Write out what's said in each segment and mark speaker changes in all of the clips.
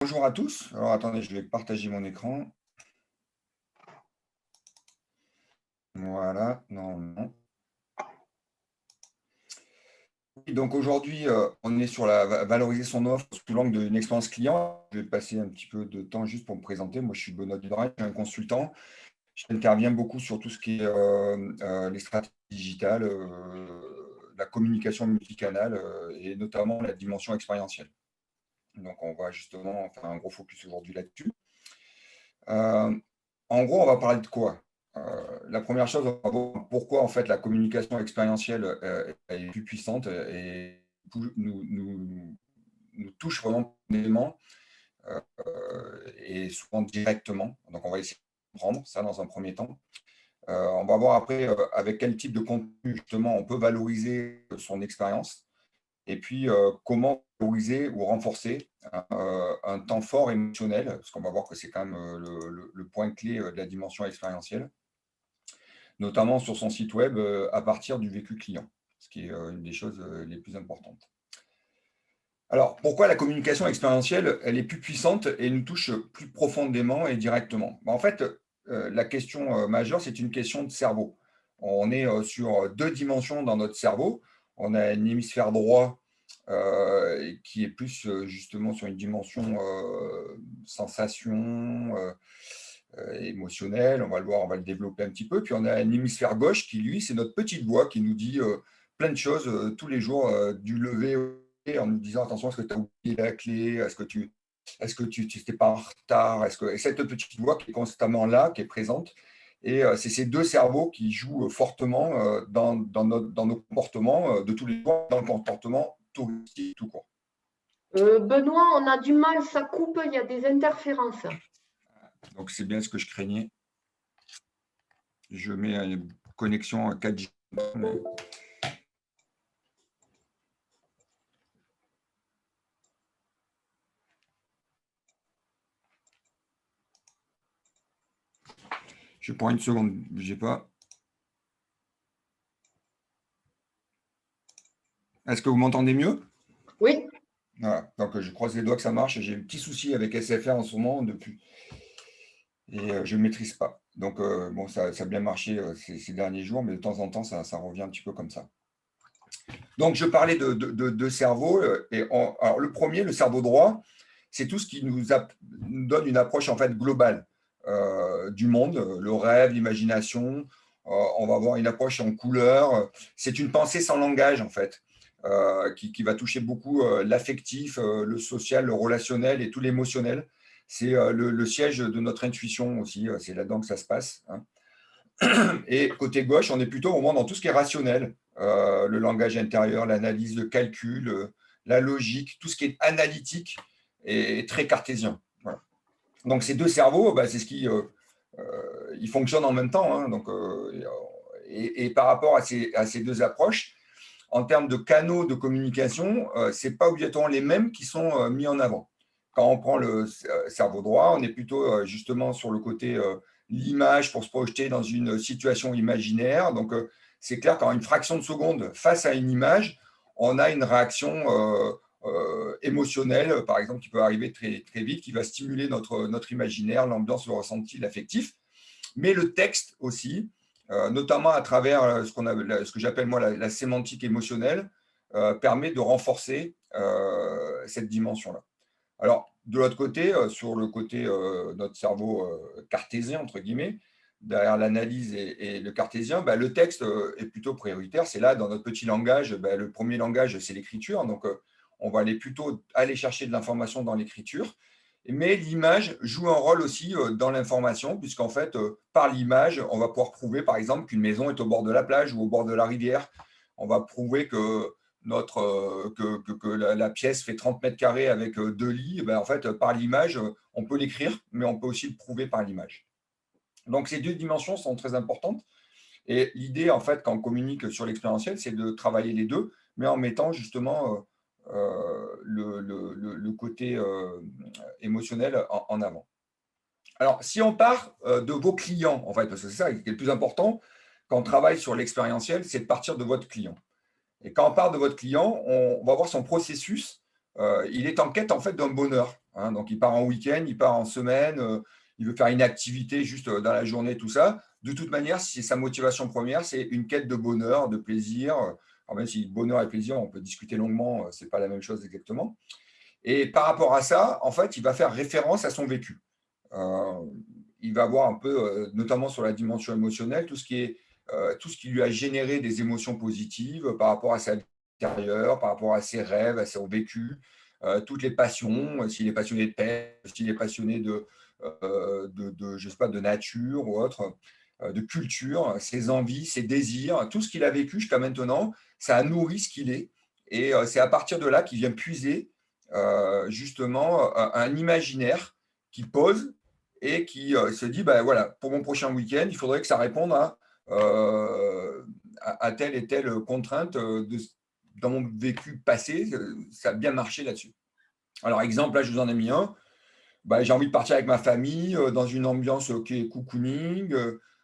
Speaker 1: Bonjour à tous. Alors attendez, je vais partager mon écran. Voilà, non. Donc aujourd'hui, on est sur valoriser son offre sous l'angle d'une expérience client. Je vais passer un petit peu de temps juste pour me présenter. Moi, je suis Benoît Dudray, je suis un consultant. J'interviens beaucoup sur tout ce qui est les stratégies digitales, la communication multicanale et notamment la dimension expérientielle. Donc on va justement faire un gros focus aujourd'hui là-dessus. En gros, on va parler de quoi? La première chose, on va voir pourquoi en fait la communication expérientielle est plus puissante et nous touche vraiment profondément et souvent directement. Donc, on va essayer de comprendre ça dans un premier temps. On va voir après avec quel type de contenu justement on peut valoriser son expérience et puis comment valoriser ou renforcer un temps fort émotionnel, parce qu'on va voir que c'est quand même le point clé de la dimension expérientielle, notamment sur son site web à partir du vécu client, ce qui est une des choses les plus importantes. Alors, pourquoi la communication expérientielle, elle est plus puissante et nous touche plus profondément et directement? En fait, la question majeure, c'est une question de cerveau. On est sur deux dimensions dans notre cerveau. On a un hémisphère droit qui est plus justement sur une dimension sensation, émotionnelle. On va le voir, on va le développer un petit peu. Puis on a un hémisphère gauche qui, lui, c'est notre petite voix qui nous dit plein de choses tous les jours, du lever au en nous disant attention, est-ce que tu as oublié la clé? Est-ce que tu n'étais pas en retard? Et cette petite voix qui est constamment là, qui est présente, et c'est ces deux cerveaux qui jouent fortement dans nos comportements de tous les jours, dans le comportement touristique tout court.
Speaker 2: Benoît, on a du mal, ça coupe, il y a des interférences.
Speaker 1: Donc c'est bien ce que je craignais. Je mets une connexion 4G. Mais... Je prends une seconde, bougez pas. Est-ce que vous m'entendez mieux?
Speaker 2: Oui.
Speaker 1: Voilà, donc je croise les doigts que ça marche. J'ai un petit souci avec SFR en ce moment depuis. Et je ne maîtrise pas. Donc bon, ça a bien marché ces derniers jours, mais de temps en temps, ça revient un petit peu comme ça. Donc je parlais de cerveau. Alors le premier, le cerveau droit, c'est tout ce qui nous donne une approche en fait globale du monde, le rêve, l'imagination. On va avoir une approche en couleur. C'est une pensée sans langage en fait, qui va toucher beaucoup l'affectif, le social, le relationnel et tout l'émotionnel. C'est le siège de notre intuition aussi. C'est là-dedans que ça se passe. Hein. Et côté gauche, on est plutôt au moins dans tout ce qui est rationnel, le langage intérieur, l'analyse, le calcul, la logique, tout ce qui est analytique et très cartésien. Voilà. Donc ces deux cerveaux, c'est ce qui ils fonctionnent en même temps. Hein, donc, et par rapport à ces deux approches, en termes de canaux de communication, ce n'est pas obligatoirement les mêmes qui sont mis en avant. Quand on prend le cerveau droit, on est plutôt justement sur le côté l'image pour se projeter dans une situation imaginaire. Donc, c'est clair qu'en une fraction de seconde, face à une image, on a une réaction émotionnelle, par exemple, qui peut arriver très, très vite, qui va stimuler notre imaginaire, l'ambiance, le ressenti, l'affectif. Mais le texte aussi, notamment à travers ce que j'appelle moi la sémantique émotionnelle, permet de renforcer cette dimension-là. Alors, de l'autre côté, sur le côté notre cerveau cartésien, entre guillemets, derrière l'analyse et le cartésien, le texte est plutôt prioritaire. C'est là, dans notre petit langage, le premier langage, c'est l'écriture. Donc, on va plutôt aller chercher de l'information dans l'écriture. Mais l'image joue un rôle aussi dans l'information, puisqu'en fait, par l'image, on va pouvoir prouver, par exemple, qu'une maison est au bord de la plage ou au bord de la rivière. On va prouver que la pièce fait 30 mètres carrés avec deux lits. En fait, par l'image, on peut l'écrire, mais on peut aussi le prouver par l'image. Donc, ces deux dimensions sont très importantes. Et l'idée, en fait, quand on communique sur l'expérientiel, c'est de travailler les deux, mais en mettant justement le côté émotionnel en avant. Alors, si on part de vos clients, en fait, parce que c'est ça qui est le plus important, quand on travaille sur l'expérientiel, c'est de partir de votre client. Et quand on part de votre client, on va voir son processus il est en quête en fait d'un bonheur. Hein. Donc, il part en week-end, il part en semaine, il veut faire une activité juste dans la journée, tout ça. De toute manière, si sa motivation première, c'est une quête de bonheur, de plaisir. Alors, même si bonheur et plaisir, on peut discuter longuement, ce n'est pas la même chose exactement. Et par rapport à ça, en fait, il va faire référence à son vécu. Euh, il va voir un peu, notamment sur la dimension émotionnelle, tout ce qui lui a généré des émotions positives par rapport à sa vie intérieure, par rapport à ses rêves, à son vécu, toutes les passions, s'il est passionné de paix, s'il est passionné je sais pas, de nature ou autre, de culture, ses envies, ses désirs, tout ce qu'il a vécu jusqu'à maintenant, ça a nourri ce qu'il est. Et c'est à partir de là qu'il vient puiser justement un imaginaire qui pose et qui se dit, ben voilà, pour mon prochain week-end, il faudrait que ça réponde à telle et telle contrainte dans mon vécu passé, ça a bien marché là-dessus. Alors, exemple, là, je vous en ai mis un. Bah, j'ai envie de partir avec ma famille dans une ambiance qui est cocooning,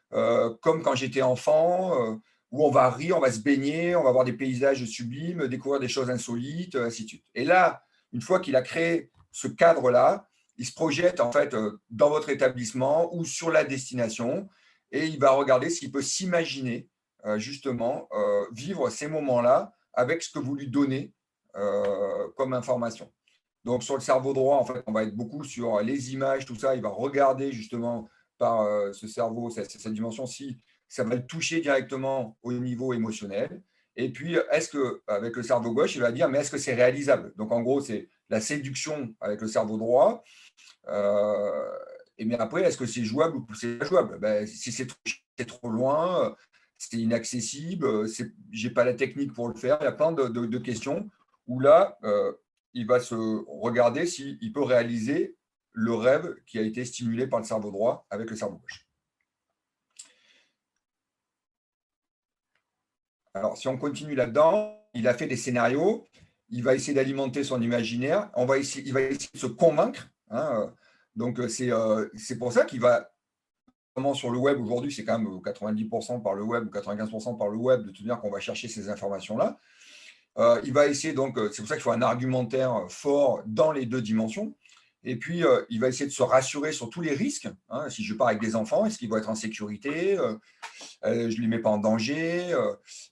Speaker 1: comme quand j'étais enfant, où on va rire, on va se baigner, on va voir des paysages sublimes, découvrir des choses insolites, ainsi de suite. Et là, une fois qu'il a créé ce cadre-là, il se projette en fait dans votre établissement ou sur la destination et il va regarder s'il peut s'imaginer justement vivre ces moments-là avec ce que vous lui donnez comme information. Donc, sur le cerveau droit, en fait, on va être beaucoup sur les images, tout ça. Il va regarder justement par ce cerveau, cette dimension, si ça va le toucher directement au niveau émotionnel. Et puis, est-ce que, avec le cerveau gauche, il va dire, mais est-ce que c'est réalisable? Donc, en gros, c'est la séduction avec le cerveau droit. Euh, et mais après, est-ce que c'est jouable ou c'est pas jouable? Ben, si c'est trop loin, c'est inaccessible, j'ai pas la technique pour le faire. Il y a plein de questions où là, il va se regarder s'il peut réaliser le rêve qui a été stimulé par le cerveau droit avec le cerveau gauche. Alors, si on continue là-dedans, il a fait des scénarios, il va essayer d'alimenter son imaginaire, il va essayer de se convaincre. Hein, donc, c'est pour ça qu'il va, sur le web aujourd'hui, c'est quand même 90% par le web ou 95% par le web, de toute manière qu'on va chercher ces informations-là. Il va essayer donc, c'est pour ça qu'il faut un argumentaire fort dans les deux dimensions. Et puis, il va essayer de se rassurer sur tous les risques. Hein. Si je pars avec des enfants, est-ce qu'ils vont être en sécurité? Je ne les mets pas en danger?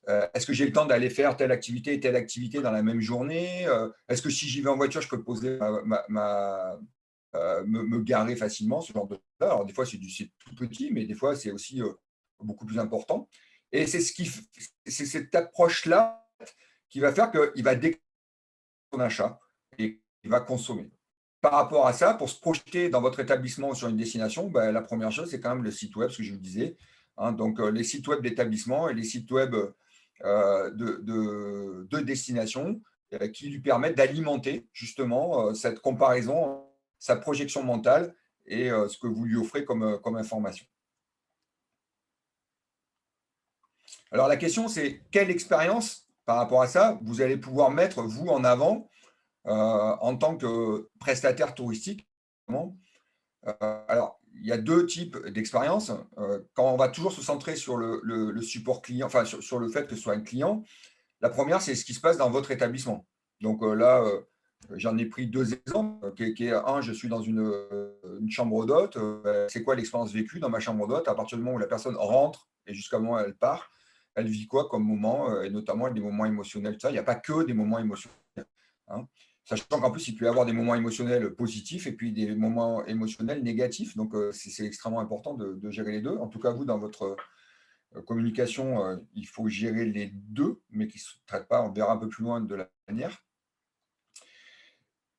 Speaker 1: Est-ce que j'ai le temps d'aller faire telle activité et telle activité dans la même journée? Est-ce que si j'y vais en voiture, je peux poser me garer facilement, ce genre de choses. Alors, des fois, c'est tout petit, mais des fois, c'est aussi beaucoup plus important. Et c'est cette approche-là qui va faire qu'il va déclencher son achat et il va consommer. Par rapport à ça, pour se projeter dans votre établissement ou sur une destination, ben, la première chose, c'est quand même le site web, ce que je vous disais. Hein, donc, les sites web d'établissement et les sites web de destination qui lui permettent d'alimenter justement cette comparaison, sa projection mentale et ce que vous lui offrez comme information. Alors, la question, c'est quelle expérience par rapport à ça vous allez pouvoir mettre, vous, en avant en tant que prestataire touristique. Alors, il y a deux types d'expériences. Quand on va toujours se centrer sur le support client, enfin sur le fait que ce soit un client, la première, c'est ce qui se passe dans votre établissement. Donc là, j'en ai pris deux exemples. Un, je suis dans une chambre d'hôte. C'est quoi l'expérience vécue dans ma chambre d'hôte à partir du moment où la personne rentre et jusqu'à le moment où elle part? Elle vit quoi comme moment, et notamment des moments émotionnels. Ça, il n'y a pas que des moments émotionnels. Hein. Sachant qu'en plus, il peut y avoir des moments émotionnels positifs et puis des moments émotionnels négatifs. Donc, c'est extrêmement important de gérer les deux. En tout cas, vous, dans votre communication, il faut gérer les deux, mais qui ne se traitent pas, on verra un peu plus loin de la manière.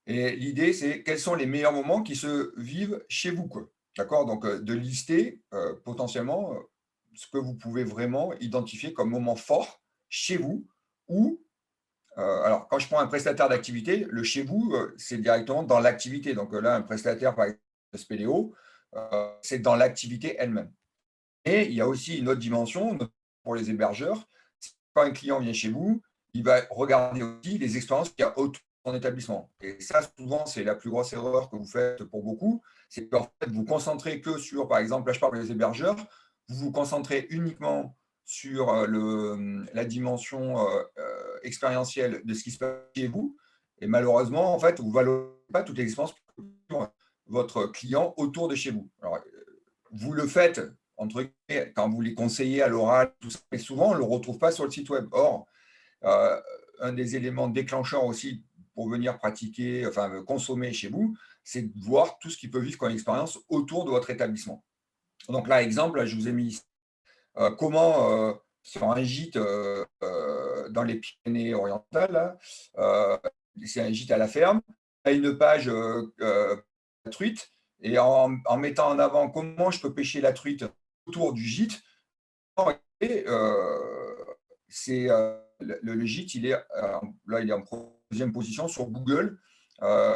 Speaker 1: Et l'idée, c'est quels sont les meilleurs moments qui se vivent chez vous, quoi. D'accord? Donc, de lister potentiellement ce que vous pouvez vraiment identifier comme moment fort chez vous ou alors, quand je prends un prestataire d'activité, le chez vous, c'est directement dans l'activité. Donc là, un prestataire, par exemple, de Spéléo, c'est dans l'activité elle-même. Et il y a aussi une autre dimension pour les hébergeurs. Quand un client vient chez vous, il va regarder aussi les expériences qu'il y a autour de son établissement. Et ça, souvent, c'est la plus grosse erreur que vous faites pour beaucoup. C'est qu'en fait, vous concentrez que sur, par exemple, là, je parle des hébergeurs, vous vous concentrez uniquement sur la dimension expérientielle de ce qui se passe chez vous, Et malheureusement, en fait, vous ne valorisez pas toutes les expériences que votre client autour de chez vous. Alors, vous le faites, entre guillemets, quand vous les conseillez à l'oral, tout ça, mais souvent, on ne le retrouve pas sur le site web. Or, un des éléments déclencheurs aussi pour venir pratiquer, enfin consommer chez vous, c'est de voir tout ce qui peut vivre comme expérience autour de votre établissement. Donc là, exemple, je vous ai mis comment, sur un gîte dans les Pyrénées-Orientales, là, c'est un gîte à la ferme, il y a une page truite, et en mettant en avant comment je peux pêcher la truite autour du gîte, et, c'est le gîte, il est là, il est en deuxième position sur Google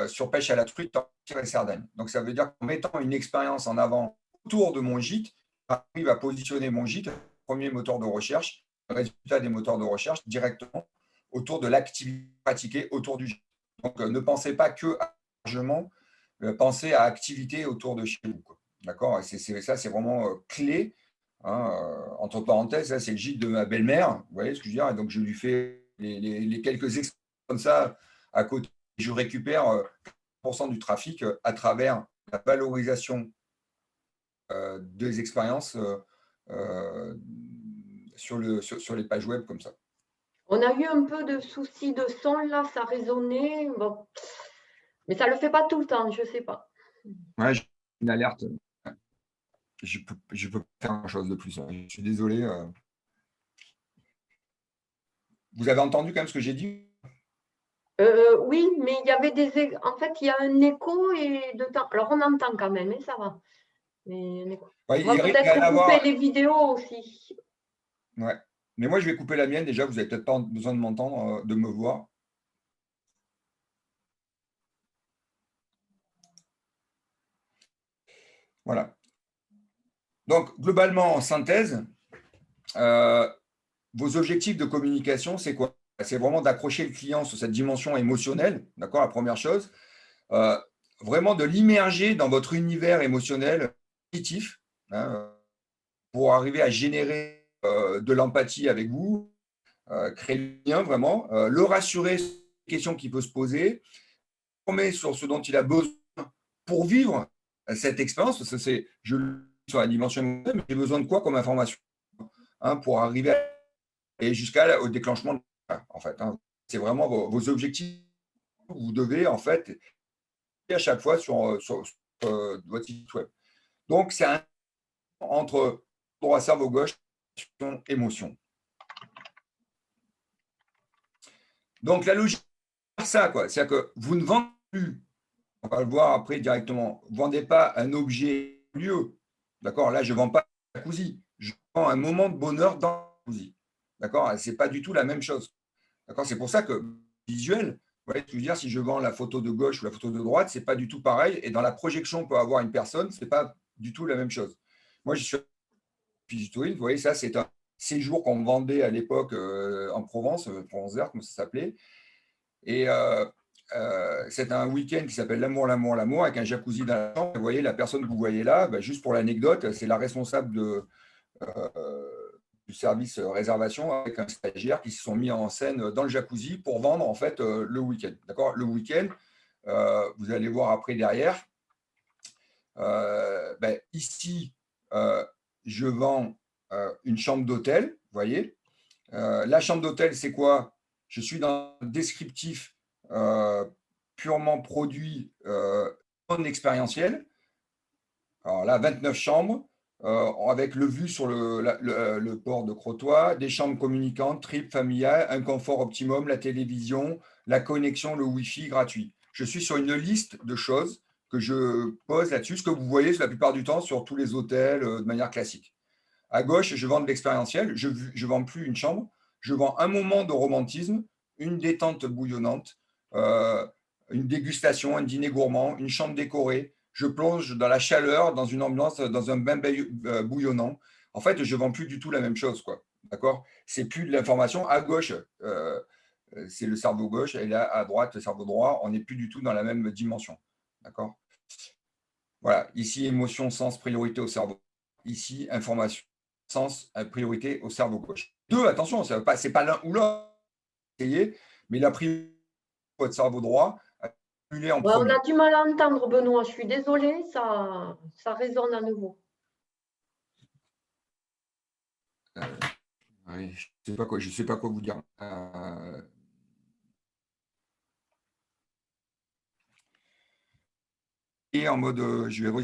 Speaker 1: sur pêche à la truite et Sardaigne. Donc ça veut dire qu'en mettant une expérience en avant autour de mon gîte, j'arrive à positionner mon gîte, premier moteur de recherche, le résultat des moteurs de recherche directement autour de l'activité pratiquée autour du gîte. Donc ne pensez pas que largement, pensez à activité autour de chez vous. D'accord. Ça, c'est vraiment clé. Hein, entre parenthèses, ça, c'est le gîte de ma belle-mère. Vous voyez ce que je veux dire? Et donc, je lui fais les quelques expériences comme ça à côté. Je récupère 40% du trafic à travers la valorisation des expériences sur les pages web comme ça.
Speaker 2: On a eu un peu de soucis de son là, ça résonnait. Bon. Mais ça ne le fait pas tout le temps, je ne sais pas.
Speaker 1: Ouais, j'ai une alerte. Je peux pas faire grand-chose de plus. Je suis désolé. Vous avez entendu quand même ce que j'ai dit?
Speaker 2: Oui, mais il y avait en fait, il y a un écho et de temps. Alors, on entend quand même, mais ça va. Mais
Speaker 1: Ouais,
Speaker 2: on va
Speaker 1: il risque d'y
Speaker 2: peut-être
Speaker 1: en
Speaker 2: couper
Speaker 1: avoir.
Speaker 2: les vidéos aussi.
Speaker 1: Ouais. Mais moi, je vais couper la mienne déjà. Vous n'avez peut-être pas besoin de m'entendre, de me voir. Voilà. Donc, globalement, en synthèse, vos objectifs de communication, c'est quoi? C'est vraiment d'accrocher le client sur cette dimension émotionnelle, d'accord, la première chose. Euh, Vraiment de l'immerger dans votre univers émotionnel positif, hein, pour arriver à générer de l'empathie avec vous, créer le lien vraiment, le rassurer sur les questions qu'il peut se poser, former sur ce dont il a besoin pour vivre cette expérience, parce que je le dis sur la dimension émotionnelle, mais j'ai besoin de quoi comme information, hein, pour arriver et jusqu'au déclenchement de en fait. Hein. C'est vraiment vos objectifs. Vous devez en fait à chaque fois sur votre site web. Donc c'est un entre droit cerveau gauche, émotion. Donc la logique, c'est ça quoi. C'est-à-dire que vous ne vendez plus, on va le voir après directement, vous ne vendez pas un objet lieu. D'accord. Là je ne vends pas un jacuzzi. Je vends un moment de bonheur dans le jacuzzi. D'accord. C'est pas du tout la même chose. D'accord. C'est pour ça que visuel, vous voyez ce que je veux dire, si je vends la photo de gauche ou la photo de droite, c'est pas du tout pareil. Et dans la projection, on peut avoir une personne, c'est pas du tout la même chose. Moi, je suis Digitoil, vous voyez, ça, c'est un séjour qu'on vendait à l'époque en Provence, Provence verte, comme ça s'appelait. Et c'est un week-end qui s'appelle L'amour, l'amour, l'amour, avec un jacuzzi dans la chambre. Vous voyez, la personne que vous voyez là, bah, juste pour l'anecdote, c'est la responsable du service réservation avec un stagiaire qui se sont mis en scène dans le jacuzzi pour vendre en fait le week-end. D'accord. Le week-end, vous allez voir après derrière. Ben, ici, je vends une chambre d'hôtel, vous voyez. La chambre d'hôtel, c'est quoi? Je suis dans un descriptif purement produit non expérientiel. Alors là, 29 chambres, avec le vue sur le port de Crotoy, des chambres communicantes, triples, familiales, un confort optimum, la télévision, la connexion, le Wi-Fi gratuit. Je suis sur une liste de choses que je pose là-dessus, ce que vous voyez la plupart du temps sur tous les hôtels de manière classique. À gauche, je vends de l'expérientiel, je ne vends plus une chambre, je vends un moment de romantisme, une détente bouillonnante, une dégustation, un dîner gourmand, une chambre décorée, je plonge dans la chaleur, dans une ambiance, dans un bain bouillonnant. En fait, je ne vends plus du tout la même chose, quoi. D'accord. C'est plus de l'information. À gauche, c'est le cerveau gauche, et là, à droite, le cerveau droit. On n'est plus du tout dans la même dimension. D'accord. Voilà. Ici, émotion, sens, priorité au cerveau. Ici, information, sens, priorité au cerveau gauche. Deux, attention, ce n'est pas l'un ou l'autre, mais la priorité votre cerveau droit à stimuler en
Speaker 2: Ouais, on a
Speaker 1: premier.
Speaker 2: du mal à entendre, Benoît. Je suis désolée, ça résonne à nouveau.
Speaker 1: Oui, je sais pas quoi vous dire. Et en mode, je vais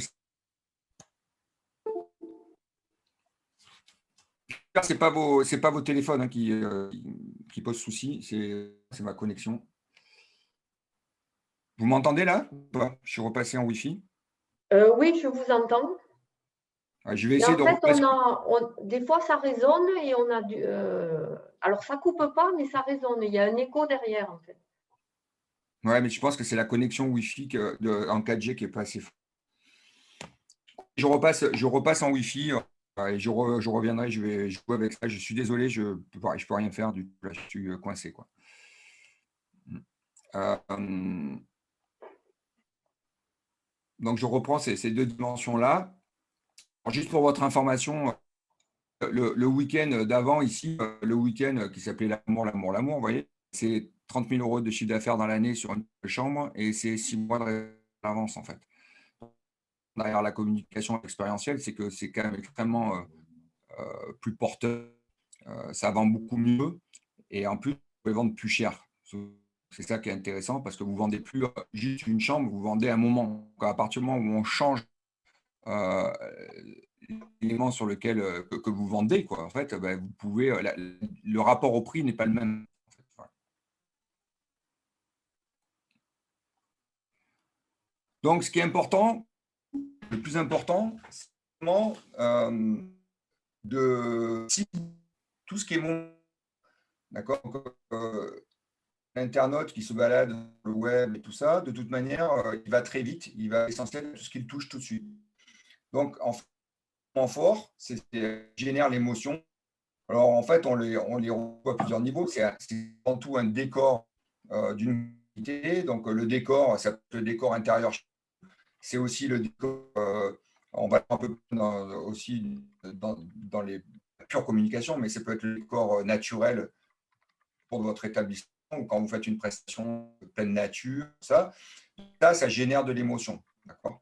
Speaker 1: c'est pas vos téléphones hein, qui posent souci, c'est ma connexion. Vous m'entendez là ou pas? Je suis repassé en Wi-Fi.
Speaker 2: Oui, je vous entends.
Speaker 1: Je vais
Speaker 2: Et
Speaker 1: essayer
Speaker 2: en
Speaker 1: de
Speaker 2: fait,
Speaker 1: repasser.
Speaker 2: des fois, ça résonne et on a alors, ça coupe pas, mais ça résonne. Il y a un écho derrière, en fait.
Speaker 1: Ouais, mais je pense que c'est la connexion Wi-Fi en 4G qui est pas assez forte. Je repasse en Wi-Fi et je reviendrai. Je vais jouer avec ça. Je suis désolé, je peux rien faire du tout. Là, je suis coincé, quoi. Euh, donc, je reprends ces deux dimensions-là. Juste pour votre information, le week-end d'avant, ici, le week-end qui s'appelait L'amour, l'amour, l'amour, vous voyez, c'est 30 000 euros de chiffre d'affaires dans l'année sur une chambre et c'est 6 mois d'avance, en fait. Derrière la communication expérientielle, c'est que c'est quand même extrêmement plus porteur, ça vend beaucoup mieux et en plus, vous pouvez vendre plus cher. C'est ça qui est intéressant parce que vous ne vendez plus juste une chambre, vous vendez un moment. À partir du moment où on change euh, l'élément sur lequel que vous vendez, quoi, en fait, ben, vous pouvez, le rapport au prix n'est pas le même. Voilà. Donc, ce qui est important, le plus important, c'est vraiment de tout ce qui est mon, d'accord, l'internaute qui se balade sur le web et tout ça, de toute manière, il va très vite, il va essentiel tout ce qu'il touche tout de suite. Donc, en fort, c'est génère l'émotion. Alors, en fait, on les revoit à plusieurs niveaux. C'est avant tout un décor d'une unité. Donc, le décor, ça peut être le décor intérieur. C'est aussi le décor, on va un peu aussi dans les pures communications, mais ça peut être le décor naturel pour votre établissement ou quand vous faites une prestation de pleine nature, ça génère de l'émotion. D'accord.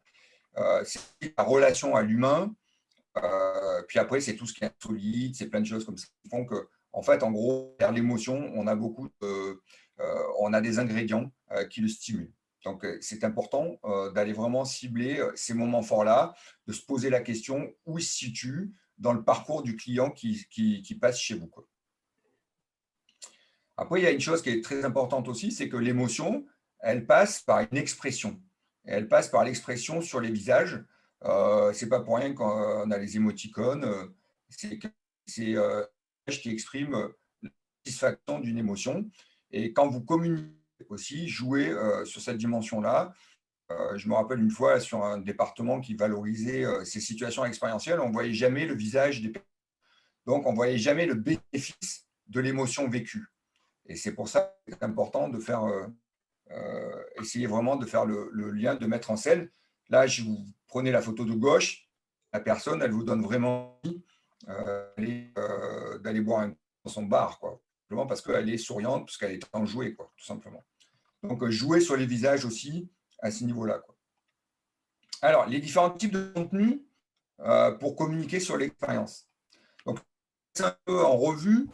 Speaker 1: C'est la relation à l'humain. Puis après, c'est tout ce qui est solide, c'est plein de choses comme ça qui font que, en fait, en gros, vers l'émotion, on a des ingrédients qui le stimulent. Donc, c'est important d'aller vraiment cibler ces moments forts-là, de se poser la question où il se situe dans le parcours du client qui passe chez vous, quoi. Après, il y a une chose qui est très importante aussi, c'est que l'émotion, elle passe par une expression. Et elle passe par l'expression sur les visages. Ce n'est pas pour rien qu'on a les émoticônes. C'est qui exprime la satisfaction d'une émotion. Et quand vous communiquez aussi, jouez sur cette dimension-là. Je me rappelle une fois sur un département qui valorisait ces situations expérientielles, on ne voyait jamais le visage des personnes. Donc, on ne voyait jamais le bénéfice de l'émotion vécue. Et c'est pour ça que c'est important de faire, essayer vraiment de faire le lien, de mettre en scène. Là, je vous prenez la photo de gauche, la personne, elle vous donne vraiment envie d'aller boire dans son bar, quoi. Simplement parce qu'elle est souriante, parce qu'elle est enjouée, quoi, tout simplement. Donc, jouer sur les visages aussi à ce niveau-là, quoi. Alors, les différents types de contenus pour communiquer sur l'expérience. Donc, c'est un peu en revue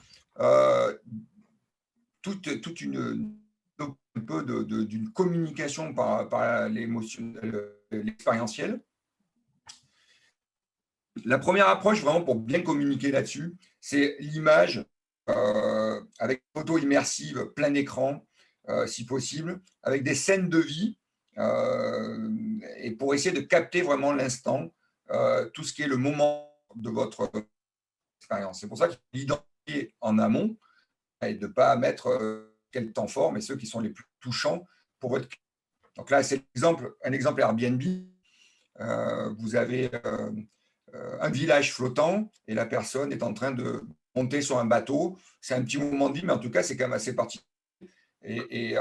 Speaker 1: toute une un peu d'une communication par l'expérientiel. La première approche, vraiment pour bien communiquer là-dessus, c'est l'image avec photo immersive, plein écran, si possible, avec des scènes de vie, et pour essayer de capter vraiment l'instant, tout ce qui est le moment de votre expérience. C'est pour ça qu'il faut l'identifier en amont et de ne pas mettre quel temps fort, mais ceux qui sont les plus touchants pour votre client. Donc là, c'est un exemple Airbnb. Vous avez un village flottant et la personne est en train de monter sur un bateau. C'est un petit moment de vie, mais en tout cas, c'est quand même assez particulier. Et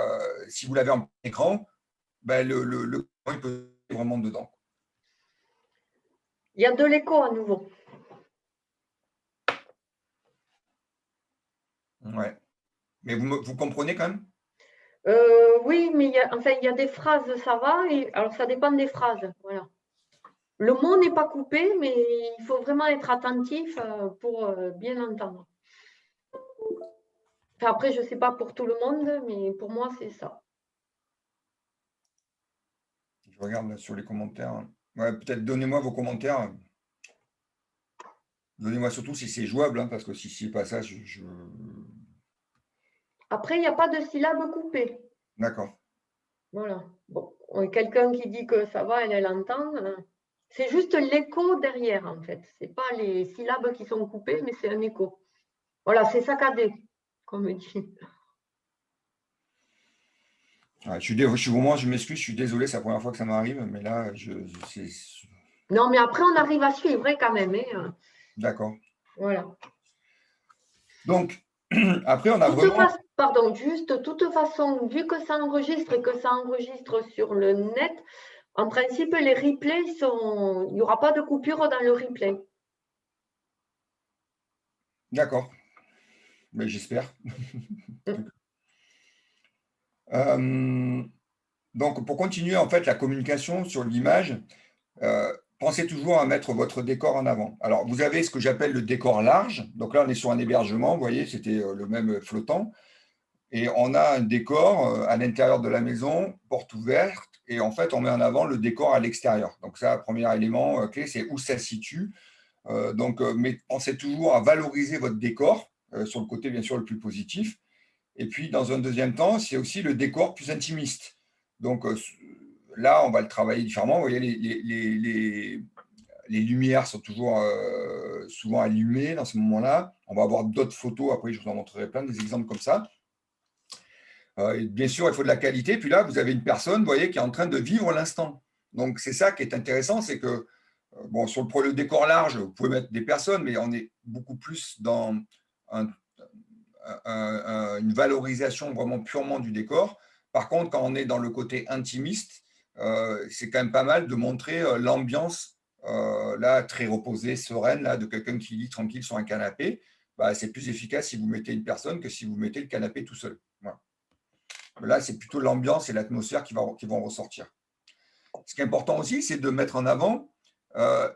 Speaker 1: si vous l'avez en écran, ben le il peut être vraiment dedans.
Speaker 2: Il y a de l'écho à nouveau.
Speaker 1: Ouais. Mais vous comprenez quand même?
Speaker 2: Oui, mais enfin, il y a des phrases, ça va, et alors ça dépend des phrases. Voilà. Le mot n'est pas coupé, mais il faut vraiment être attentif pour bien entendre. Enfin, après, je ne sais pas pour tout le monde, mais pour moi, c'est ça.
Speaker 1: Je regarde là sur les commentaires. Ouais, peut-être donnez-moi vos commentaires. Donnez-moi surtout si c'est jouable, hein, parce que si c'est pas ça,
Speaker 2: Après, il n'y a pas de syllabes coupées.
Speaker 1: D'accord.
Speaker 2: Voilà. Bon, quelqu'un qui dit que ça va, elle entend. C'est juste l'écho derrière, en fait. Ce n'est pas les syllabes qui sont coupées, mais c'est un écho. Voilà, c'est saccadé, comme on dit.
Speaker 1: Ouais, vraiment, je m'excuse, je suis désolé, c'est la première fois que ça m'arrive, mais là,
Speaker 2: Non, mais après, on arrive à suivre quand même.
Speaker 1: d'accord.
Speaker 2: Voilà.
Speaker 1: Donc, après, on a vraiment.
Speaker 2: Pardon, juste, de toute façon, vu que ça enregistre et que ça enregistre sur le net, en principe, les replays il n'y aura pas de coupure dans le replay.
Speaker 1: D'accord. Mais j'espère.
Speaker 2: Mm.
Speaker 1: Donc, pour continuer, en fait, la communication sur l'image, pensez toujours à mettre votre décor en avant. Alors, vous avez ce que j'appelle le décor large. Donc là, on est sur un hébergement, vous voyez, c'était le même flottant. Et on a un décor à l'intérieur de la maison, porte ouverte, et en fait, on met en avant le décor à l'extérieur. Donc ça, premier élément clé, c'est où ça se situe. Mais pensez toujours à valoriser votre décor, sur le côté, bien sûr, le plus positif. Et puis, dans un deuxième temps, c'est aussi le décor plus intimiste. Donc là, on va le travailler différemment. Vous voyez, les lumières sont toujours souvent allumées dans ce moment-là. On va avoir d'autres photos, après je vous en montrerai plein des exemples comme ça. Bien sûr, il faut de la qualité. Puis là, vous avez une personne, vous voyez, qui est en train de vivre l'instant. Donc, c'est ça qui est intéressant, c'est que, bon, sur le décor large, vous pouvez mettre des personnes, mais on est beaucoup plus dans un, une valorisation vraiment purement du décor. Par contre, quand on est dans le côté intimiste, c'est quand même pas mal de montrer l'ambiance là très reposée, sereine, là, de quelqu'un qui lit tranquille sur un canapé. Bah, c'est plus efficace si vous mettez une personne que si vous mettez le canapé tout seul. Voilà. Là, c'est plutôt l'ambiance et l'atmosphère qui vont ressortir. Ce qui est important aussi, c'est de mettre en avant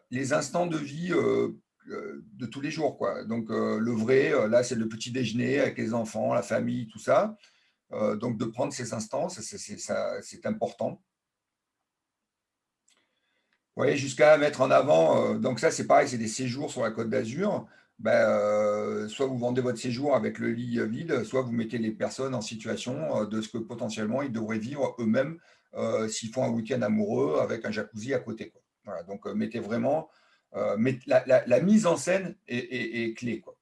Speaker 1: les instants de vie de tous les jours, quoi. Donc, le vrai, là, c'est le petit déjeuner avec les enfants, la famille, tout ça. Donc, de prendre ces instants, c'est important. Vous voyez, jusqu'à mettre en avant, donc ça, c'est pareil, c'est des séjours sur la Côte d'Azur. Ben, soit vous vendez votre séjour avec le lit vide, soit vous mettez les personnes en situation de ce que potentiellement ils devraient vivre eux-mêmes s'ils font un week-end amoureux avec un jacuzzi à côté, quoi. Voilà, donc mettez vraiment, la mise en scène est clé, quoi.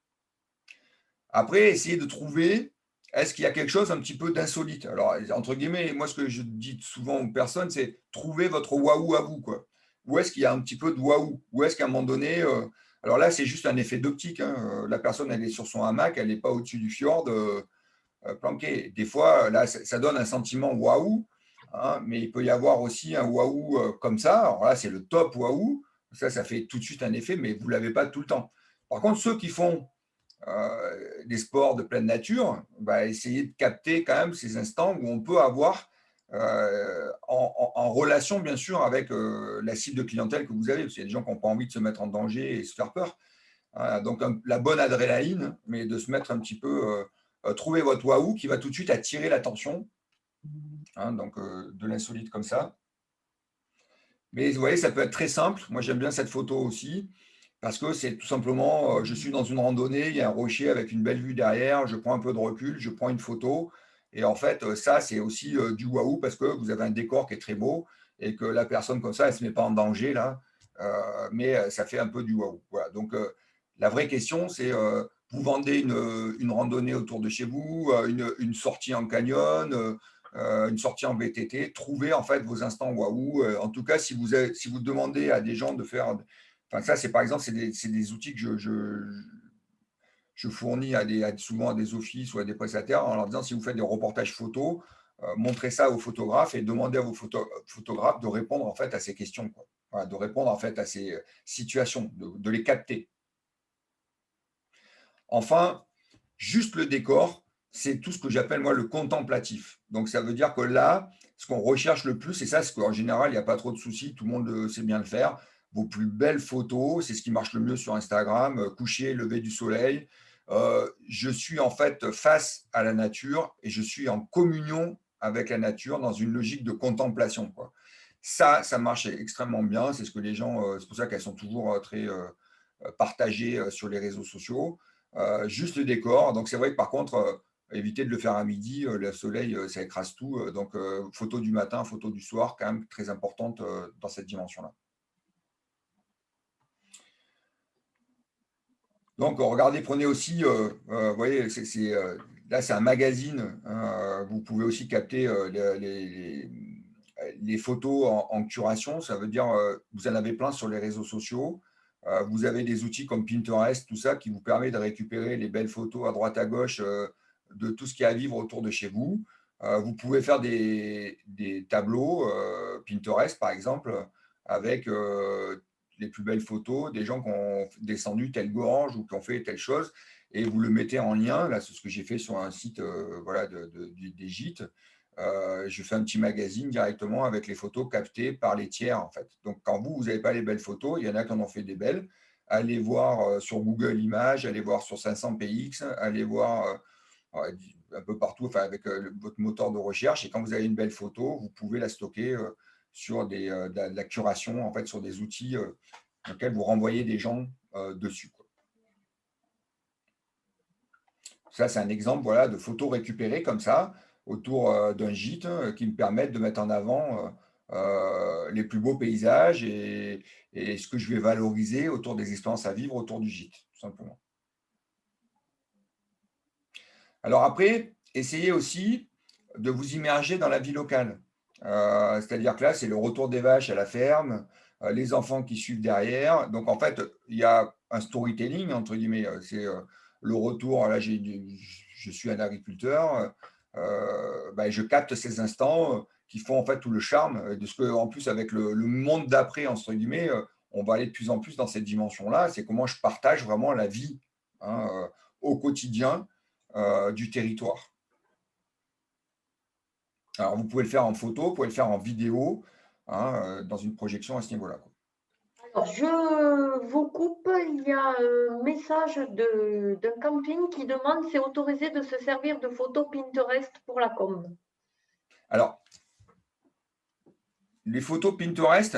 Speaker 1: Après, essayez de trouver, est-ce qu'il y a quelque chose un petit peu d'insolite? Alors, entre guillemets, moi, ce que je dis souvent aux personnes, c'est trouver votre waouh à vous, quoi. Où est-ce qu'il y a un petit peu de waouh? Où est-ce qu'à un moment donné, alors là, c'est juste un effet d'optique, hein. La personne, elle est sur son hamac, elle n'est pas au-dessus du fjord, planquée. Des fois, là, ça donne un sentiment waouh, hein, mais il peut y avoir aussi un waouh comme ça. Alors là, c'est le top waouh. Ça fait tout de suite un effet, mais vous ne l'avez pas tout le temps. Par contre, ceux qui font des sports de pleine nature, bah, essayer de capter quand même ces instants où on peut avoir, en relation bien sûr avec la cible de clientèle que vous avez, parce qu'il y a des gens qui n'ont pas envie de se mettre en danger et se faire peur. Donc la bonne adrénaline, mais de se mettre un petit peu, trouver votre waouh qui va tout de suite attirer l'attention, hein, donc de l'insolite comme ça. Mais vous voyez, ça peut être très simple. Moi, j'aime bien cette photo aussi, parce que c'est tout simplement, je suis dans une randonnée, il y a un rocher avec une belle vue derrière, je prends un peu de recul, je prends une photo. Et en fait, ça, c'est aussi du waouh, parce que vous avez un décor qui est très beau, et que la personne comme ça, elle ne se met pas en danger, là, mais ça fait un peu du waouh. Voilà. Donc, la vraie question, c'est, vous vendez une randonnée autour de chez vous, une sortie en canyon, une sortie en VTT, trouvez en fait vos instants waouh. En tout cas, si vous demandez à des gens de faire, enfin ça c'est par exemple, c'est des outils que je fournis souvent à des offices ou à des prestataires en leur disant si vous faites des reportages photos, montrez ça aux photographes et demandez à vos photographes de répondre en fait à ces questions, quoi. Voilà, de répondre en fait à ces situations, de les capter. Enfin, juste le décor, c'est tout ce que j'appelle moi le contemplatif. Donc ça veut dire que là, ce qu'on recherche le plus, et ça, c'est qu'en général, il n'y a pas trop de soucis, tout le monde sait bien le faire. Vos plus belles photos, c'est ce qui marche le mieux sur Instagram, coucher, lever du soleil. Je suis en fait face à la nature et je suis en communion avec la nature dans une logique de contemplation, quoi. Ça marche extrêmement bien. C'est ce que les gens, c'est pour ça qu'elles sont toujours très partagées sur les réseaux sociaux. Juste le décor. Donc c'est vrai que par contre, éviter de le faire à midi, le soleil, ça écrase tout. Donc photo du matin, photo du soir, quand même très importante dans cette dimension-là. Donc regardez, prenez aussi, vous voyez, là c'est un magazine, hein, vous pouvez aussi capter les photos en curation, ça veut dire vous en avez plein sur les réseaux sociaux. Vous avez des outils comme Pinterest, tout ça, qui vous permet de récupérer les belles photos à droite à gauche de tout ce qui est à vivre autour de chez vous. Vous pouvez faire des tableaux Pinterest, par exemple, avec les plus belles photos des gens qui ont descendu telle gorge ou qui ont fait telle chose, et vous le mettez en lien. Là, c'est ce que j'ai fait sur un site voilà, des gîtes. Je fais un petit magazine directement avec les photos captées par les tiers, en fait. Donc, quand vous n'avez pas les belles photos, il y en a qui en ont fait des belles. Allez voir sur Google Images, allez voir sur 500px, allez voir un peu partout, enfin, avec votre moteur de recherche. Et quand vous avez une belle photo, vous pouvez la stocker sur de la curation, en fait, sur des outils auxquels vous renvoyez des gens dessus, quoi. Ça, c'est un exemple, voilà, de photos récupérées comme ça autour d'un gîte qui me permettent de mettre en avant les plus beaux paysages et ce que je vais valoriser autour des expériences à vivre autour du gîte, tout simplement. Alors après, essayez aussi de vous immerger dans la vie locale. C'est-à-dire que là, c'est le retour des vaches à la ferme, les enfants qui suivent derrière. Donc en fait, il y a un storytelling, entre guillemets. C'est le retour, là, je suis un agriculteur, bah, je capte ces instants qui font en fait tout le charme de ce que, en plus, avec le monde d'après, entre guillemets, on va aller de plus en plus dans cette dimension-là. C'est comment je partage vraiment la vie, hein, au quotidien du territoire. Alors, vous pouvez le faire en photo, vous pouvez le faire en vidéo, hein, dans une projection à ce niveau-là, quoi.
Speaker 2: Alors, je vous coupe, il y a un message d'un camping qui demande si c'est autorisé de se servir de photos Pinterest pour la com.
Speaker 1: Alors, les photos Pinterest,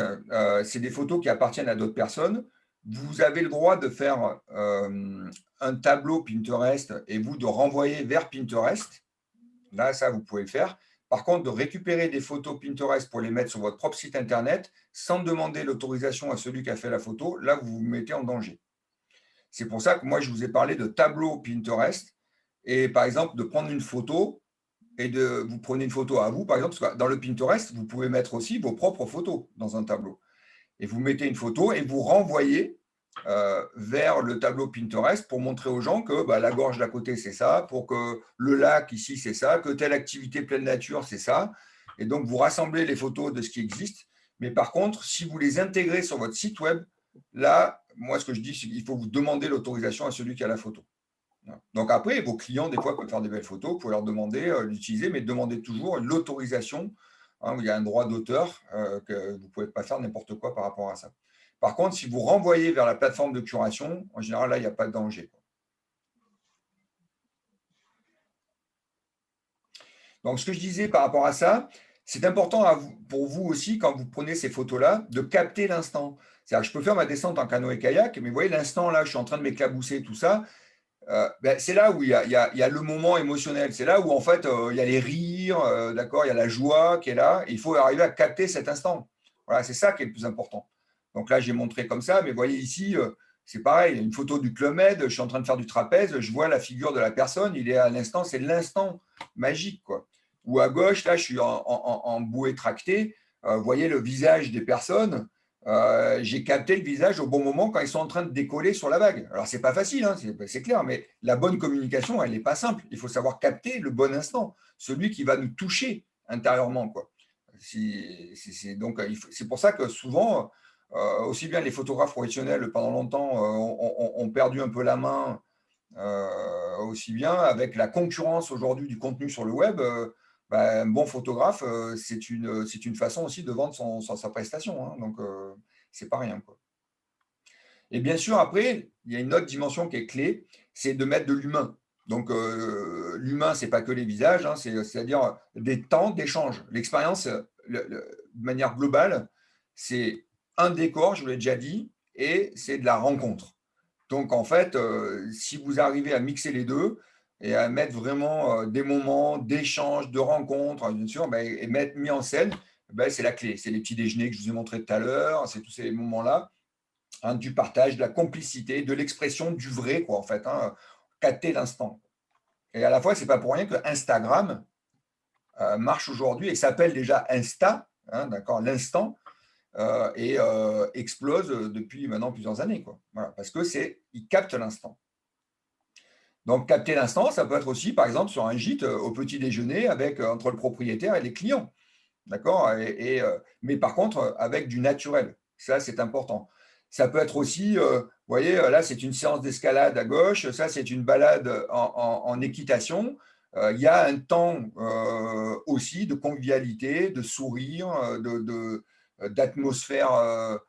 Speaker 1: c'est des photos qui appartiennent à d'autres personnes. Vous avez le droit de faire un tableau Pinterest et vous de renvoyer vers Pinterest. Là, ça, vous pouvez le faire. Par contre, de récupérer des photos Pinterest pour les mettre sur votre propre site internet sans demander l'autorisation à celui qui a fait la photo, là, vous vous mettez en danger. C'est pour ça que moi, je vous ai parlé de tableau Pinterest et par exemple de prendre une photo et vous prenez une photo à vous, par exemple, parce que dans le Pinterest, vous pouvez mettre aussi vos propres photos dans un tableau. Et vous mettez une photo et vous renvoyez vers le tableau Pinterest pour montrer aux gens que bah, la gorge d'à côté, c'est ça, pour que le lac ici, c'est ça, que telle activité pleine nature, c'est ça. Et donc, vous rassemblez les photos de ce qui existe. Mais par contre, si vous les intégrez sur votre site web, là, moi, ce que je dis, c'est qu'il faut vous demander l'autorisation à celui qui a la photo. Donc après, vos clients, des fois, peuvent faire des belles photos, vous pouvez leur demander d'utiliser, mais demandez toujours l'autorisation. Hein, il y a un droit d'auteur que vous ne pouvez pas faire n'importe quoi par rapport à ça. Par contre, si vous renvoyez vers la plateforme de curation, en général, là, il n'y a pas de danger. Donc, ce que je disais par rapport à ça, c'est important pour vous aussi, quand vous prenez ces photos-là, de capter l'instant. C'est-à-dire que je peux faire ma descente en canoë-kayak, mais vous voyez, l'instant, là, je suis en train de m'éclabousser, tout ça. Ben, c'est là où il y a le moment émotionnel. C'est là où, en fait, il y a les rires, d'accord, il y a la joie qui est là. Et il faut arriver à capter cet instant. Voilà, c'est ça qui est le plus important. Donc là, j'ai montré comme ça, mais vous voyez ici, c'est pareil, une photo du Club Med, je suis en train de faire du trapèze, je vois la figure de la personne, il est à l'instant, c'est l'instant magique, quoi. Ou à gauche, là, je suis en bouée tractée, vous voyez le visage des personnes, j'ai capté le visage au bon moment quand ils sont en train de décoller sur la vague. Alors, c'est pas facile, hein, c'est clair, mais la bonne communication, elle n'est pas simple. Il faut savoir capter le bon instant, celui qui va nous toucher intérieurement, quoi. Donc, c'est pour ça que souvent, aussi bien les photographes professionnels, pendant longtemps, ont perdu un peu la main aussi bien avec la concurrence aujourd'hui du contenu sur le web, un bon photographe, c'est une façon aussi de vendre sa prestation, hein, donc c'est pas rien, quoi. Et bien sûr, après, il y a une autre dimension qui est clé, c'est de mettre de l'humain. Donc, l'humain, c'est pas que les visages, hein, c'est-à-dire des temps d'échange. L'expérience, de manière globale, c'est un décor, je vous l'ai déjà dit, et c'est de la rencontre. Donc, en fait, si vous arrivez à mixer les deux et à mettre vraiment des moments d'échange, de rencontre, bien sûr, et mettre mis en scène, c'est la clé. C'est les petits déjeuners que je vous ai montrés tout à l'heure, c'est tous ces moments-là, hein, du partage, de la complicité, de l'expression du vrai, quoi, en fait, hein, capter l'instant. Et à la fois, c'est pas pour rien que Instagram marche aujourd'hui et s'appelle déjà Insta, hein, d'accord, l'instant, et explose depuis maintenant plusieurs années, quoi. Voilà, parce que il capte l'instant. Donc, capter l'instant, ça peut être aussi, par exemple, sur un gîte au petit déjeuner avec entre le propriétaire et les clients, d'accord, mais par contre, avec du naturel. Ça, c'est important. Ça peut être aussi, vous voyez, là, c'est une séance d'escalade à gauche, ça, c'est une balade en équitation. Il y a un temps aussi de convivialité, de sourire, d'atmosphère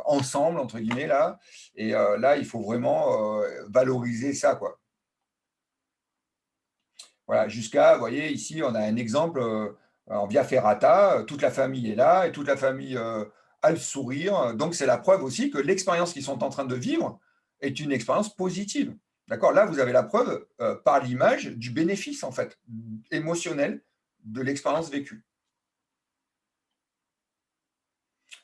Speaker 1: ensemble, entre guillemets, là. Et là, il faut vraiment valoriser ça, quoi. Voilà, jusqu'à, vous voyez, ici, on a un exemple en Via Ferrata, toute la famille est là et toute la famille a le sourire. Donc, c'est la preuve aussi que l'expérience qu'ils sont en train de vivre est une expérience positive. D'accord? Là, vous avez la preuve par l'image du bénéfice, en fait, émotionnel de l'expérience vécue.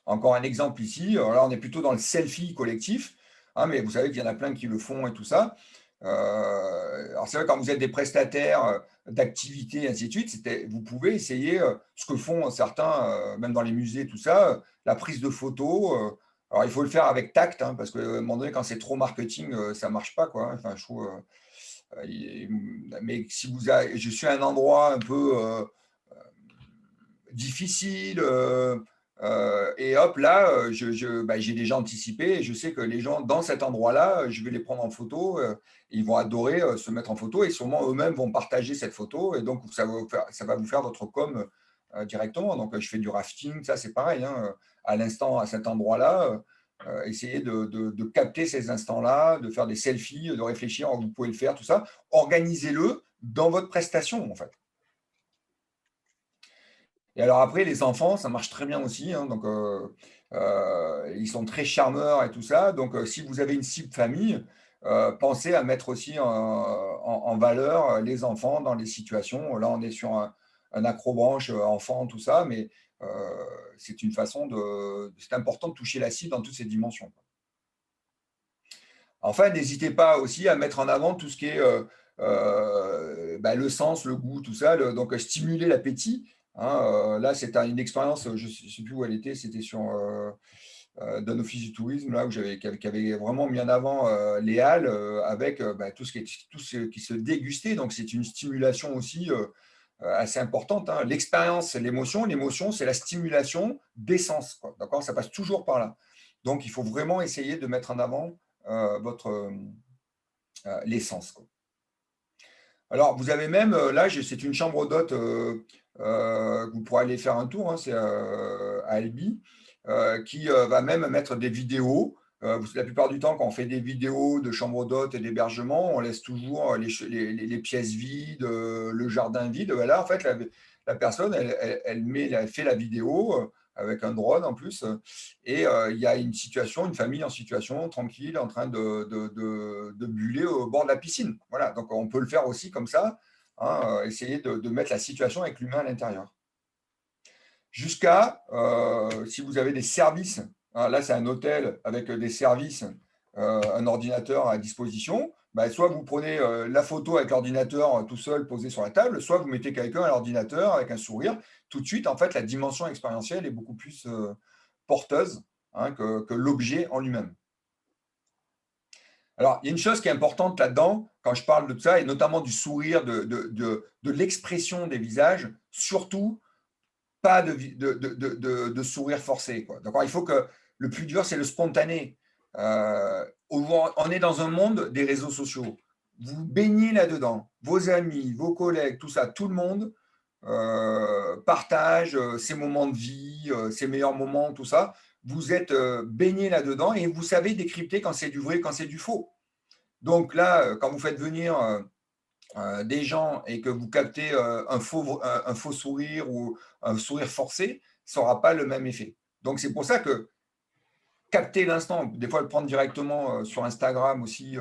Speaker 1: Encore un exemple ici. Alors là, on est plutôt dans le selfie collectif, hein, mais vous savez qu'il y en a plein qui le font et tout ça. Alors c'est vrai, quand vous êtes des prestataires d'activités, ainsi de suite, vous pouvez essayer ce que font certains, même dans les musées, tout ça, la prise de photos. Alors il faut le faire avec tact, hein, parce qu'à un moment donné, quand c'est trop marketing, ça ne marche pas, quoi, hein. Enfin, je trouve, mais si je suis à un endroit un peu difficile, et hop, là, j'ai déjà anticipé et je sais que les gens dans cet endroit-là, je vais les prendre en photo, et ils vont adorer se mettre en photo et sûrement eux-mêmes vont partager cette photo et donc ça va vous faire votre com directement. Donc, je fais du rafting, ça c'est pareil, hein, à l'instant, à cet endroit-là, essayer de capter ces instants-là, de faire des selfies, de réfléchir, vous pouvez le faire, tout ça. Organisez-le dans votre prestation, en fait. Et alors après, les enfants, ça marche très bien aussi, hein, donc ils sont très charmeurs et tout ça. Donc si vous avez une cible famille, pensez à mettre aussi en valeur les enfants dans les situations. Là, on est sur un accrobranche enfant, tout ça, mais euh, c'est une façon c'est important de toucher la cible dans toutes ces dimensions. Enfin, n'hésitez pas aussi à mettre en avant tout ce qui est le sens, le goût, tout ça, donc stimuler l'appétit, hein. Là, c'est une expérience, je ne sais plus où elle était, c'était sur d'un office du tourisme, là, qui avait vraiment mis en avant les halles avec tout ce qui se dégustait. Donc, c'est une stimulation aussi assez importante, hein. L'expérience, c'est l'émotion. L'émotion, c'est la stimulation des sens, quoi. D'accord? Ça passe toujours par là. Donc, il faut vraiment essayer de mettre en avant l'essence, quoi. Alors, vous avez même, là, c'est une chambre d'hôte que vous pourrez aller faire un tour, hein, c'est à Albi, qui va même mettre des vidéos. La plupart du temps, quand on fait des vidéos de chambre d'hôte et d'hébergement, on laisse toujours les pièces vides, le jardin vide. Là, en fait, la personne, elle fait la vidéo avec un drone en plus, et il y a une famille en situation tranquille, en train de buller au bord de la piscine. Voilà, donc on peut le faire aussi comme ça, hein, essayer de mettre la situation avec l'humain à l'intérieur. Jusqu'à, si vous avez des services, hein, là c'est un hôtel avec des services, un ordinateur à disposition, soit vous prenez la photo avec l'ordinateur tout seul posé sur la table, soit vous mettez quelqu'un à l'ordinateur avec un sourire. Tout de suite, en fait, la dimension expérientielle est beaucoup plus porteuse, hein, que l'objet en lui-même. Alors, il y a une chose qui est importante là-dedans, quand je parle de ça, et notamment du sourire, de l'expression des visages, surtout pas de sourire forcé, quoi. D'accord? Il faut que le plus dur, c'est le spontané. On est dans un monde des réseaux sociaux. Vous baignez là-dedans. Vos amis, vos collègues, tout ça, tout le monde partage ses moments de vie, ses meilleurs moments, tout ça. Vous êtes baigné là-dedans et vous savez décrypter quand c'est du vrai, quand c'est du faux. Donc là, quand vous faites venir des gens et que vous captez un faux sourire ou un sourire forcé, ça n'aura pas le même effet. Donc c'est pour ça que capter l'instant, des fois le prendre directement sur Instagram aussi,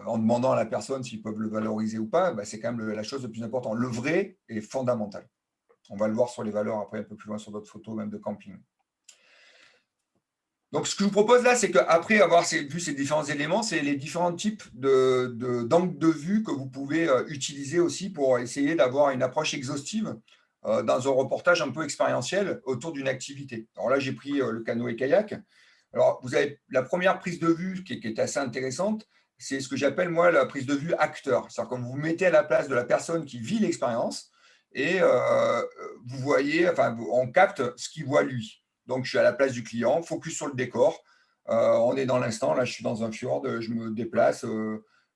Speaker 1: en demandant à la personne s'ils peuvent le valoriser ou pas, bah, c'est quand même la chose la plus importante. Le vrai est fondamental. On va le voir sur les valeurs après un peu plus loin sur d'autres photos, même de camping. Donc, ce que je vous propose là, c'est qu'après avoir vu ces différents éléments, c'est les différents types d'angles de vue que vous pouvez utiliser aussi pour essayer d'avoir une approche exhaustive dans un reportage un peu expérientiel autour d'une activité. Alors là, j'ai pris le canoë-kayak. Alors, vous avez la première prise de vue qui est assez intéressante, c'est ce que j'appelle moi la prise de vue acteur. C'est-à-dire quand vous vous mettez à la place de la personne qui vit l'expérience et vous voyez, enfin, on capte ce qu'il voit lui. Donc, je suis à la place du client, focus sur le décor. On est dans l'instant, là, je suis dans un fjord, je me déplace,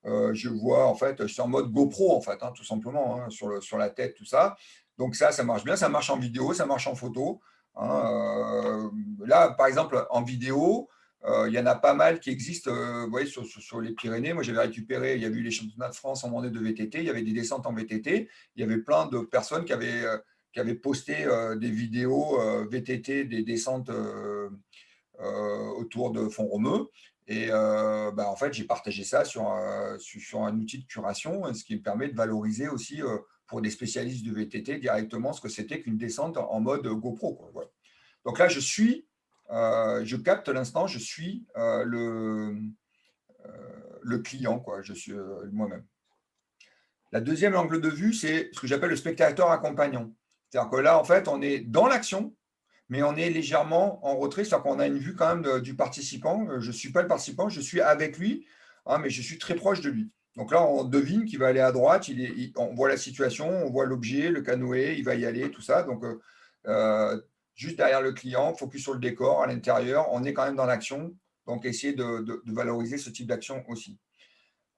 Speaker 1: je vois, en fait, je suis en mode GoPro, en fait, hein, tout simplement, hein, sur la tête, tout ça. Donc ça marche bien, ça marche en vidéo, ça marche en photo. Hein. Là, par exemple, en vidéo, il y en a pas mal qui existent vous voyez, sur les Pyrénées. Moi, j'avais récupéré, il y a eu les championnats de France en monnaie de VTT, il y avait des descentes en VTT, il y avait plein de personnes qui avaient posté des vidéos VTT, des descentes autour de Font-Romeu. Et bah, en fait, j'ai partagé ça sur un outil de curation, ce qui me permet de valoriser aussi pour des spécialistes de VTT directement ce que c'était qu'une descente en mode GoPro, quoi. Voilà. Donc là, je capte l'instant, je suis le client, quoi. Je suis moi-même. La deuxième angle de vue, c'est ce que j'appelle le spectateur accompagnant. C'est-à-dire que là, en fait, on est dans l'action, mais on est légèrement en retrait, c'est-à-dire qu'on a une vue quand même du participant. Je ne suis pas le participant, je suis avec lui, hein, mais je suis très proche de lui. Donc là, on devine qu'il va aller à droite, on voit la situation, on voit l'objet, le canoë, il va y aller, tout ça. Donc, juste derrière le client, focus sur le décor, à l'intérieur, on est quand même dans l'action. Donc, essayer de valoriser ce type d'action aussi.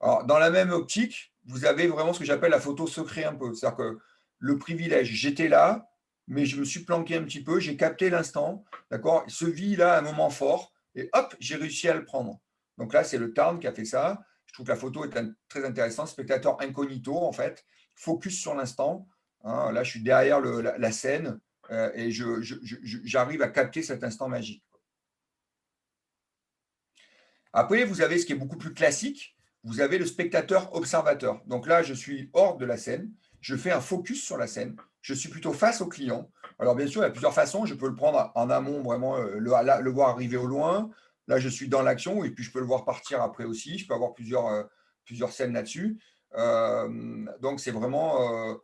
Speaker 1: Alors, dans la même optique, vous avez vraiment ce que j'appelle la photo secret un peu. C'est-à-dire que le privilège, j'étais là, mais je me suis planqué un petit peu, j'ai capté l'instant, d'accord. Ce vit là un moment fort, et hop, j'ai réussi à le prendre. Donc là, c'est le Tarn qui a fait ça. Je trouve que la photo est très intéressante. Spectateur incognito, en fait, focus sur l'instant. Hein, là, je suis derrière la scène et j'arrive à capter cet instant magique. Après, vous avez ce qui est beaucoup plus classique, vous avez le spectateur observateur. Donc là, je suis hors de la scène, je fais un focus sur la scène, je suis plutôt face au client. Alors bien sûr, il y a plusieurs façons, je peux le prendre en amont, vraiment le voir arriver au loin. Là, je suis dans l'action et puis je peux le voir partir après aussi. Je peux avoir plusieurs scènes là-dessus. Donc c'est vraiment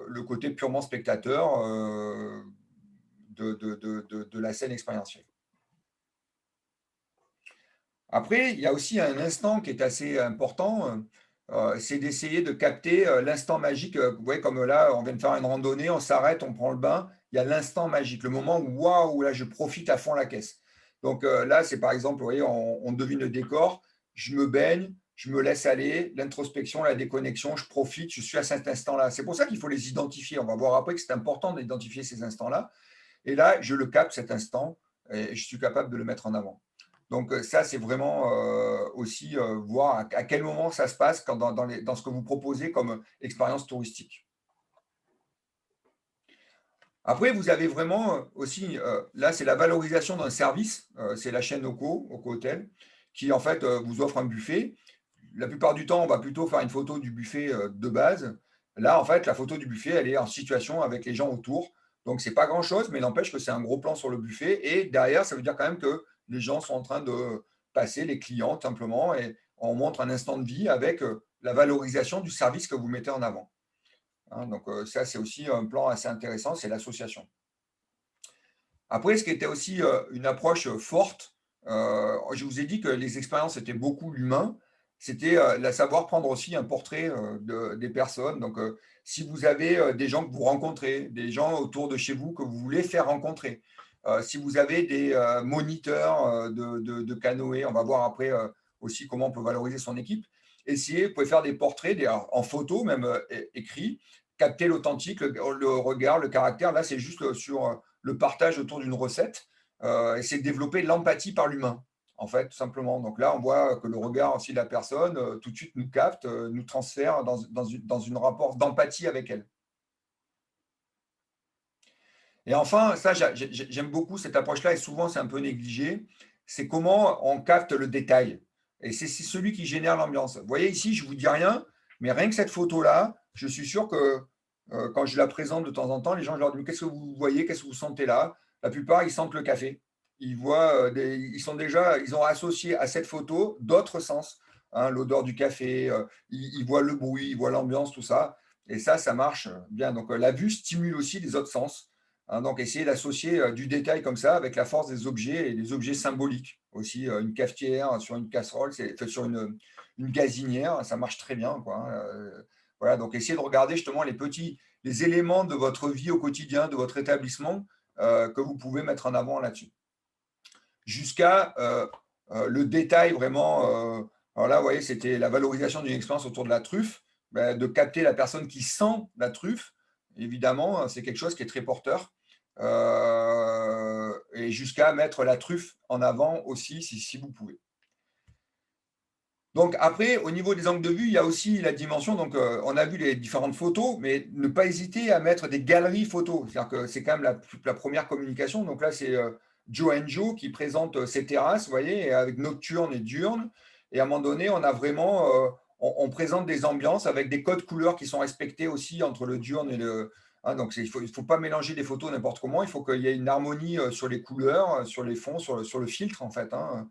Speaker 1: le côté purement spectateur de la scène expérientielle. Après, il y a aussi un instant qui est assez important, c'est d'essayer de capter l'instant magique. Vous voyez, comme là, on vient de faire une randonnée, on s'arrête, on prend le bain, il y a l'instant magique, le moment où, waouh, là, je profite à fond la caisse. Donc là, c'est par exemple, vous voyez, on devine le décor, je me baigne, je me laisse aller, l'introspection, la déconnexion, je profite, je suis à cet instant-là. C'est pour ça qu'il faut les identifier. On va voir après que c'est important d'identifier ces instants-là. Et là, je le capte cet instant et je suis capable de le mettre en avant. Donc ça, c'est vraiment aussi voir à quel moment ça se passe dans ce que vous proposez comme expérience touristique. Après, vous avez vraiment aussi, là, c'est la valorisation d'un service, c'est la chaîne Oco Hotel, qui en fait vous offre un buffet. La plupart du temps, on va plutôt faire une photo du buffet de base. Là, en fait, la photo du buffet, elle est en situation avec les gens autour. Donc, c'est pas grand-chose, mais n'empêche que c'est un gros plan sur le buffet. Et derrière, ça veut dire quand même que les gens sont en train de passer, les clients, simplement, et on montre un instant de vie avec la valorisation du service que vous mettez en avant. Hein, donc, ça, c'est aussi un plan assez intéressant, c'est l'association. Après, ce qui était aussi une approche forte, je vous ai dit que les expériences étaient beaucoup l'humain, c'était la savoir prendre aussi un portrait des personnes. Donc, si vous avez des gens que vous rencontrez, des gens autour de chez vous que vous voulez faire rencontrer, si vous avez des moniteurs de canoë, on va voir après aussi comment on peut valoriser son équipe. Essayez, vous pouvez faire des portraits en photo, même écrits, capter l'authentique, le regard, le caractère. Là, c'est juste sur le partage autour d'une recette. Essayer de développer l'empathie par l'humain, en fait, tout simplement. Donc là, on voit que le regard aussi de la personne, tout de suite, nous capte, nous transfère dans une rapport d'empathie avec elle. Et enfin, ça, j'aime beaucoup cette approche-là, et souvent, c'est un peu négligé, c'est comment on capte le détail. Et c'est celui qui génère l'ambiance. Vous voyez ici, je ne vous dis rien, mais rien que cette photo-là, je suis sûr que quand je la présente de temps en temps, les gens, je leur dis, qu'est-ce que vous voyez, qu'est-ce que vous sentez là? La plupart, ils sentent le café. Ils voient, ils ont associé à cette photo d'autres sens, hein, l'odeur du café, ils voient le bruit, ils voient l'ambiance, tout ça. Et ça marche bien. Donc la vue stimule aussi les autres sens. Hein, donc, essayer d'associer du détail comme ça avec la force des objets et des objets symboliques. Aussi, une cafetière sur une casserole, sur une gazinière, ça marche très bien, quoi, hein. Voilà, donc essayez de regarder justement les éléments de votre vie au quotidien, de votre établissement, que vous pouvez mettre en avant là-dessus. Jusqu'à le détail vraiment. Alors là, vous voyez, c'était la valorisation d'une expérience autour de la truffe, de capter la personne qui sent la truffe. Évidemment, c'est quelque chose qui est très porteur. Et jusqu'à mettre la truffe en avant aussi, si vous pouvez. Donc après, au niveau des angles de vue, il y a aussi la dimension, donc on a vu les différentes photos, mais ne pas hésiter à mettre des galeries photos. C'est-à-dire que c'est quand même la première communication. Donc là, c'est Joe and Joe qui présente ses terrasses, vous voyez, avec nocturne et diurne. Et à un moment donné, on a vraiment, on présente des ambiances avec des codes couleurs qui sont respectés aussi entre le diurne et le. Hein, donc il ne faut pas mélanger des photos n'importe comment. Il faut qu'il y ait une harmonie sur les couleurs, sur les fonds, sur le filtre en fait, hein.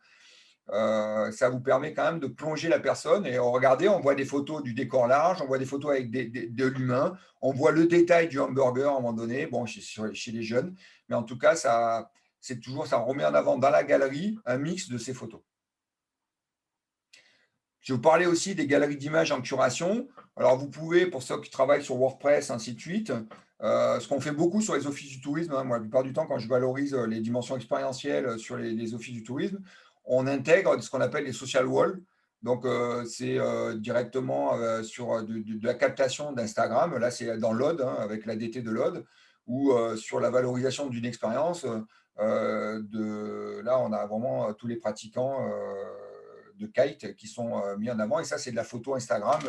Speaker 1: Ça vous permet quand même de plonger la personne. Et regardez, on voit des photos du décor large, on voit des photos avec de l'humain, on voit le détail du hamburger à un moment donné, bon, chez les jeunes, mais en tout cas, ça remet en avant dans la galerie un mix de ces photos. Je vais vous parler aussi des galeries d'images en curation. Alors, vous pouvez, pour ceux qui travaillent sur WordPress, ainsi de suite, ce qu'on fait beaucoup sur les offices du tourisme, hein, moi, la plupart du temps, quand je valorise les dimensions expérientielles sur les offices du tourisme, on intègre ce qu'on appelle les social walls. Donc, c'est directement sur de la captation d'Instagram. Là, c'est dans l'Ode, hein, avec l'ADT de l'Ode, ou sur la valorisation d'une expérience. Là, on a vraiment tous les pratiquants de kite qui sont mis en avant. Et ça, c'est de la photo Instagram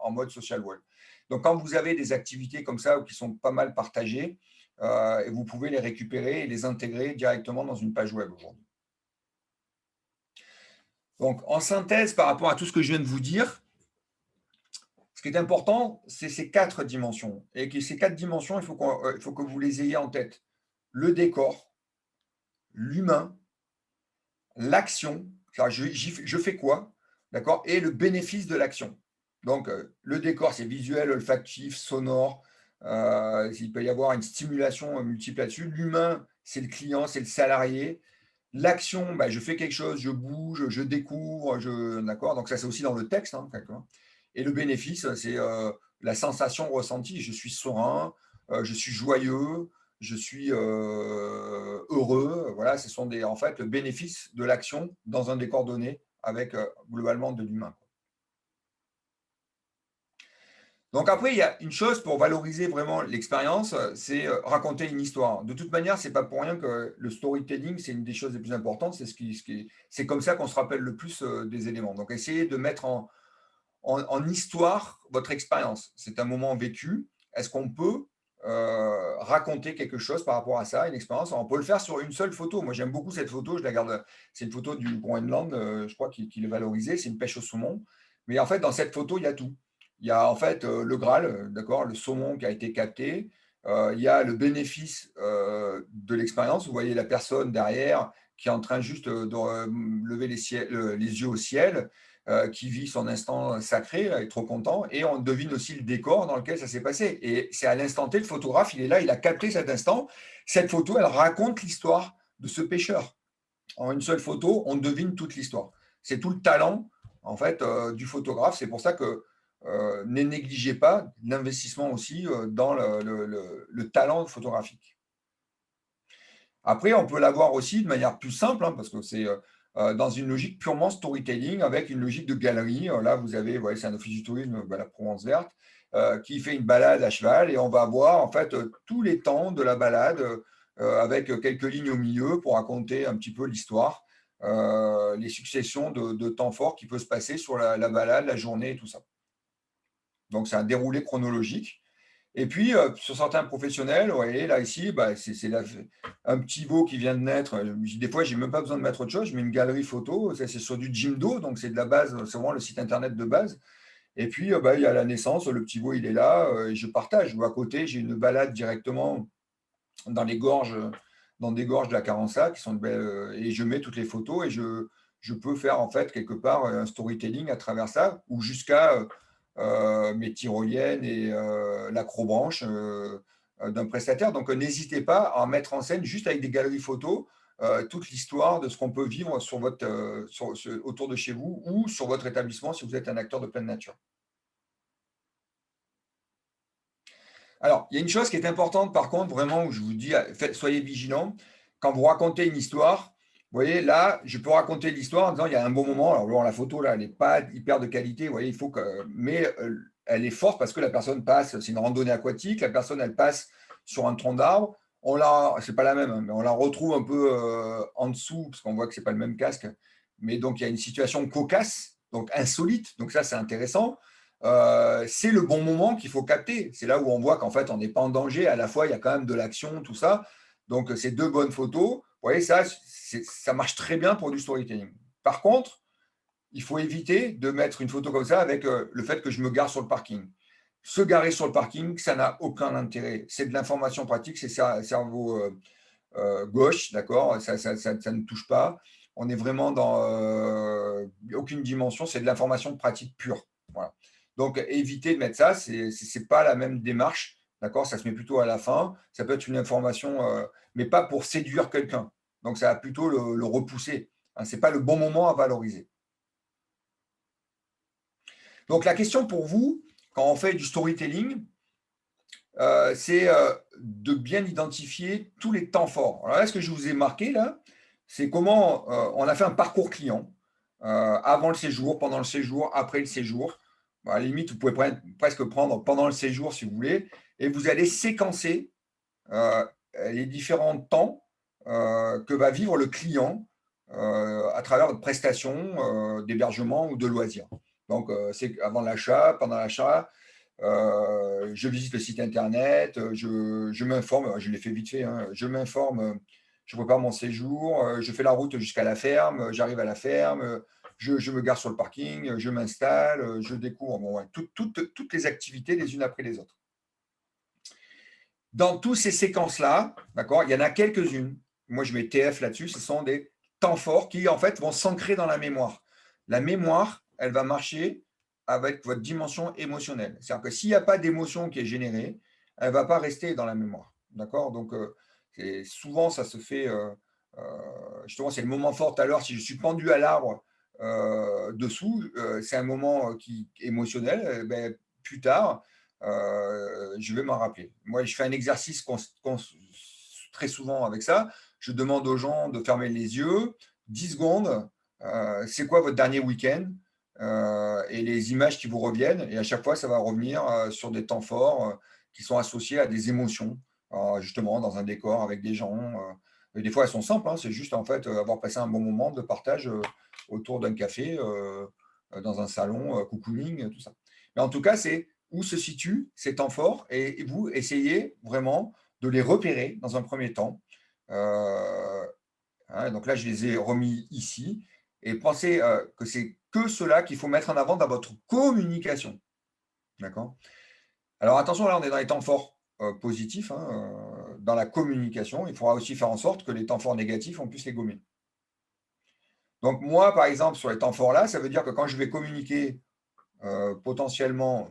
Speaker 1: en mode social wall. Donc, quand vous avez des activités comme ça ou qui sont pas mal partagées, vous pouvez les récupérer et les intégrer directement dans une page web aujourd'hui. Donc, en synthèse, par rapport à tout ce que je viens de vous dire, ce qui est important, c'est ces 4 dimensions. Et que ces 4 dimensions, il faut que vous les ayez en tête. Le décor, l'humain, l'action, je fais quoi, d'accord, et le bénéfice de l'action. Donc, le décor, c'est visuel, olfactif, sonore. Il peut y avoir une stimulation multiple là-dessus. L'humain, c'est le client, c'est le salarié. L'action, je fais quelque chose, je bouge, je découvre, d'accord. Donc ça, c'est aussi dans le texte, hein, d'accord. Et le bénéfice, c'est la sensation ressentie. Je suis serein, je suis joyeux, je suis heureux. Voilà, ce sont en fait le bénéfice de l'action dans un décor donné avec globalement de l'humain. Donc après, il y a une chose pour valoriser vraiment l'expérience, c'est raconter une histoire. De toute manière, c'est pas pour rien que le storytelling, c'est une des choses les plus importantes. C'est comme ça qu'on se rappelle le plus des éléments. Donc essayez de mettre en histoire votre expérience. C'est un moment vécu. Est-ce qu'on peut raconter quelque chose par rapport à ça, une expérience? On peut le faire sur une seule photo. Moi, j'aime beaucoup cette photo. Je la garde. C'est une photo du Groenland, je crois qu'il est valorisé. C'est une pêche au saumon. Mais en fait, dans cette photo, il y a tout. Il y a en fait le Graal, d'accord, le saumon qui a été capté. Il y a le bénéfice de l'expérience. Vous voyez la personne derrière qui est en train juste de lever les yeux au ciel, qui vit son instant sacré, là, est trop content. Et on devine aussi le décor dans lequel ça s'est passé. Et c'est à l'instant T, le photographe, il est là, il a capté cet instant. Cette photo, elle raconte l'histoire de ce pêcheur. En une seule photo, on devine toute l'histoire. C'est tout le talent, en fait, du photographe. C'est pour ça que ne négligez pas l'investissement aussi dans le talent photographique. Après, on peut l'avoir aussi de manière plus simple, hein, parce que c'est dans une logique purement storytelling, avec une logique de galerie. Là, vous avez, ouais, c'est un office du tourisme, la Provence verte, qui fait une balade à cheval, et on va voir en fait tous les temps de la balade, avec quelques lignes au milieu pour raconter un petit peu l'histoire, les successions de temps forts qui peuvent se passer sur la balade, la journée et tout ça. Donc, c'est un déroulé chronologique. Et puis, sur certains professionnels, vous voyez, là, ici, bah, c'est un petit veau qui vient de naître. Des fois, je n'ai même pas besoin de mettre autre chose. Je mets une galerie photo. Ça, c'est sur du Jimdo, donc c'est de la base, c'est vraiment le site internet de base. Et puis, bah, il y a la naissance, le petit veau, il est là, et je partage. Ou à côté, j'ai une balade directement dans les gorges, dans des gorges de la Carença, qui sont et je mets toutes les photos, et je peux faire, en fait, quelque part, un storytelling à travers ça, ou jusqu'à mes tyroliennes et l'acrobranche d'un prestataire. Donc, n'hésitez pas à mettre en scène, juste avec des galeries photos, toute l'histoire de ce qu'on peut vivre sur autour de chez vous ou sur votre établissement si vous êtes un acteur de pleine nature. Alors, il y a une chose qui est importante, par contre, vraiment, où je vous dis, soyez vigilants. Quand vous racontez une histoire, vous voyez, là, je peux raconter l'histoire en disant, il y a un bon moment. Alors, bon, la photo, là, elle n'est pas hyper de qualité. Vous voyez, il faut que. Mais elle est forte parce que la personne passe, c'est une randonnée aquatique, la personne, elle passe sur un tronc d'arbre. C'est pas la même, hein, mais on la retrouve un peu en dessous, parce qu'on voit que c'est pas le même casque. Mais donc, il y a une situation cocasse, donc insolite. Donc, ça, c'est intéressant. C'est le bon moment qu'il faut capter. C'est là où on voit qu'en fait, on n'est pas en danger. À la fois, il y a quand même de l'action, tout ça. Donc, c'est deux bonnes photos. Vous voyez, ça marche très bien pour du storytelling. Par contre, il faut éviter de mettre une photo comme ça avec le fait que je me gare sur le parking. Se garer sur le parking, ça n'a aucun intérêt. C'est de l'information pratique, c'est cerveau gauche, d'accord, ça ne touche pas. On est vraiment dans aucune dimension, c'est de l'information pratique pure. Voilà. Donc, évitez de mettre ça, c'est pas la même démarche, d'accord, ça se met plutôt à la fin. Ça peut être une information, mais pas pour séduire quelqu'un. Donc, ça va plutôt le repousser. Hein, c'est pas le bon moment à valoriser. Donc, la question pour vous, quand on fait du storytelling, c'est de bien identifier tous les temps forts. Alors là, ce que je vous ai marqué là, c'est comment on a fait un parcours client avant le séjour, pendant le séjour, après le séjour. Bon, à la limite, vous pouvez presque prendre pendant le séjour si vous voulez, et vous allez séquencer euh, les différents temps que va vivre le client à travers votre prestation d'hébergement ou de loisirs. Donc, c'est avant l'achat, pendant l'achat, je visite le site internet, je m'informe, je l'ai fait vite fait, hein, je m'informe, je prépare mon séjour, je fais la route jusqu'à la ferme, j'arrive à la ferme, je me gare sur le parking, je m'installe, je découvre bon, ouais, toutes les activités les unes après les autres. Dans toutes ces séquences-là, d'accord, il y en a quelques-unes. Moi, je mets TF là-dessus. Ce sont des temps forts qui, en fait, vont s'ancrer dans la mémoire. La mémoire, elle va marcher avec votre dimension émotionnelle. C'est-à-dire que s'il n'y a pas d'émotion qui est générée, elle ne va pas rester dans la mémoire. D'accord. Donc, souvent, ça se fait. Justement, c'est le moment fort. Tout à l'heure, si je suis pendu à l'arbre dessous, c'est un moment qui émotionnel. Ben, plus tard, je vais m'en rappeler. Moi, je fais un exercice très souvent avec ça. Je demande aux gens de fermer les yeux, 10 secondes. C'est quoi votre dernier week-end et les images qui vous reviennent. Et à chaque fois, ça va revenir sur des temps forts qui sont associés à des émotions, justement dans un décor avec des gens. Et des fois, elles sont simples. Hein, c'est juste en fait avoir passé un bon moment de partage autour d'un café, dans un salon, cocooning, tout ça. Mais en tout cas, c'est où se situent ces temps forts et vous essayez vraiment de les repérer dans un premier temps. Hein, donc là, je les ai remis ici et pensez que c'est que cela qu'il faut mettre en avant dans votre communication. D'accord. Alors attention, là, on est dans les temps forts positifs. Hein, dans la communication, il faudra aussi faire en sorte que les temps forts négatifs, on puisse les gommer. Donc moi, par exemple, sur les temps forts là, ça veut dire que quand je vais communiquer potentiellement,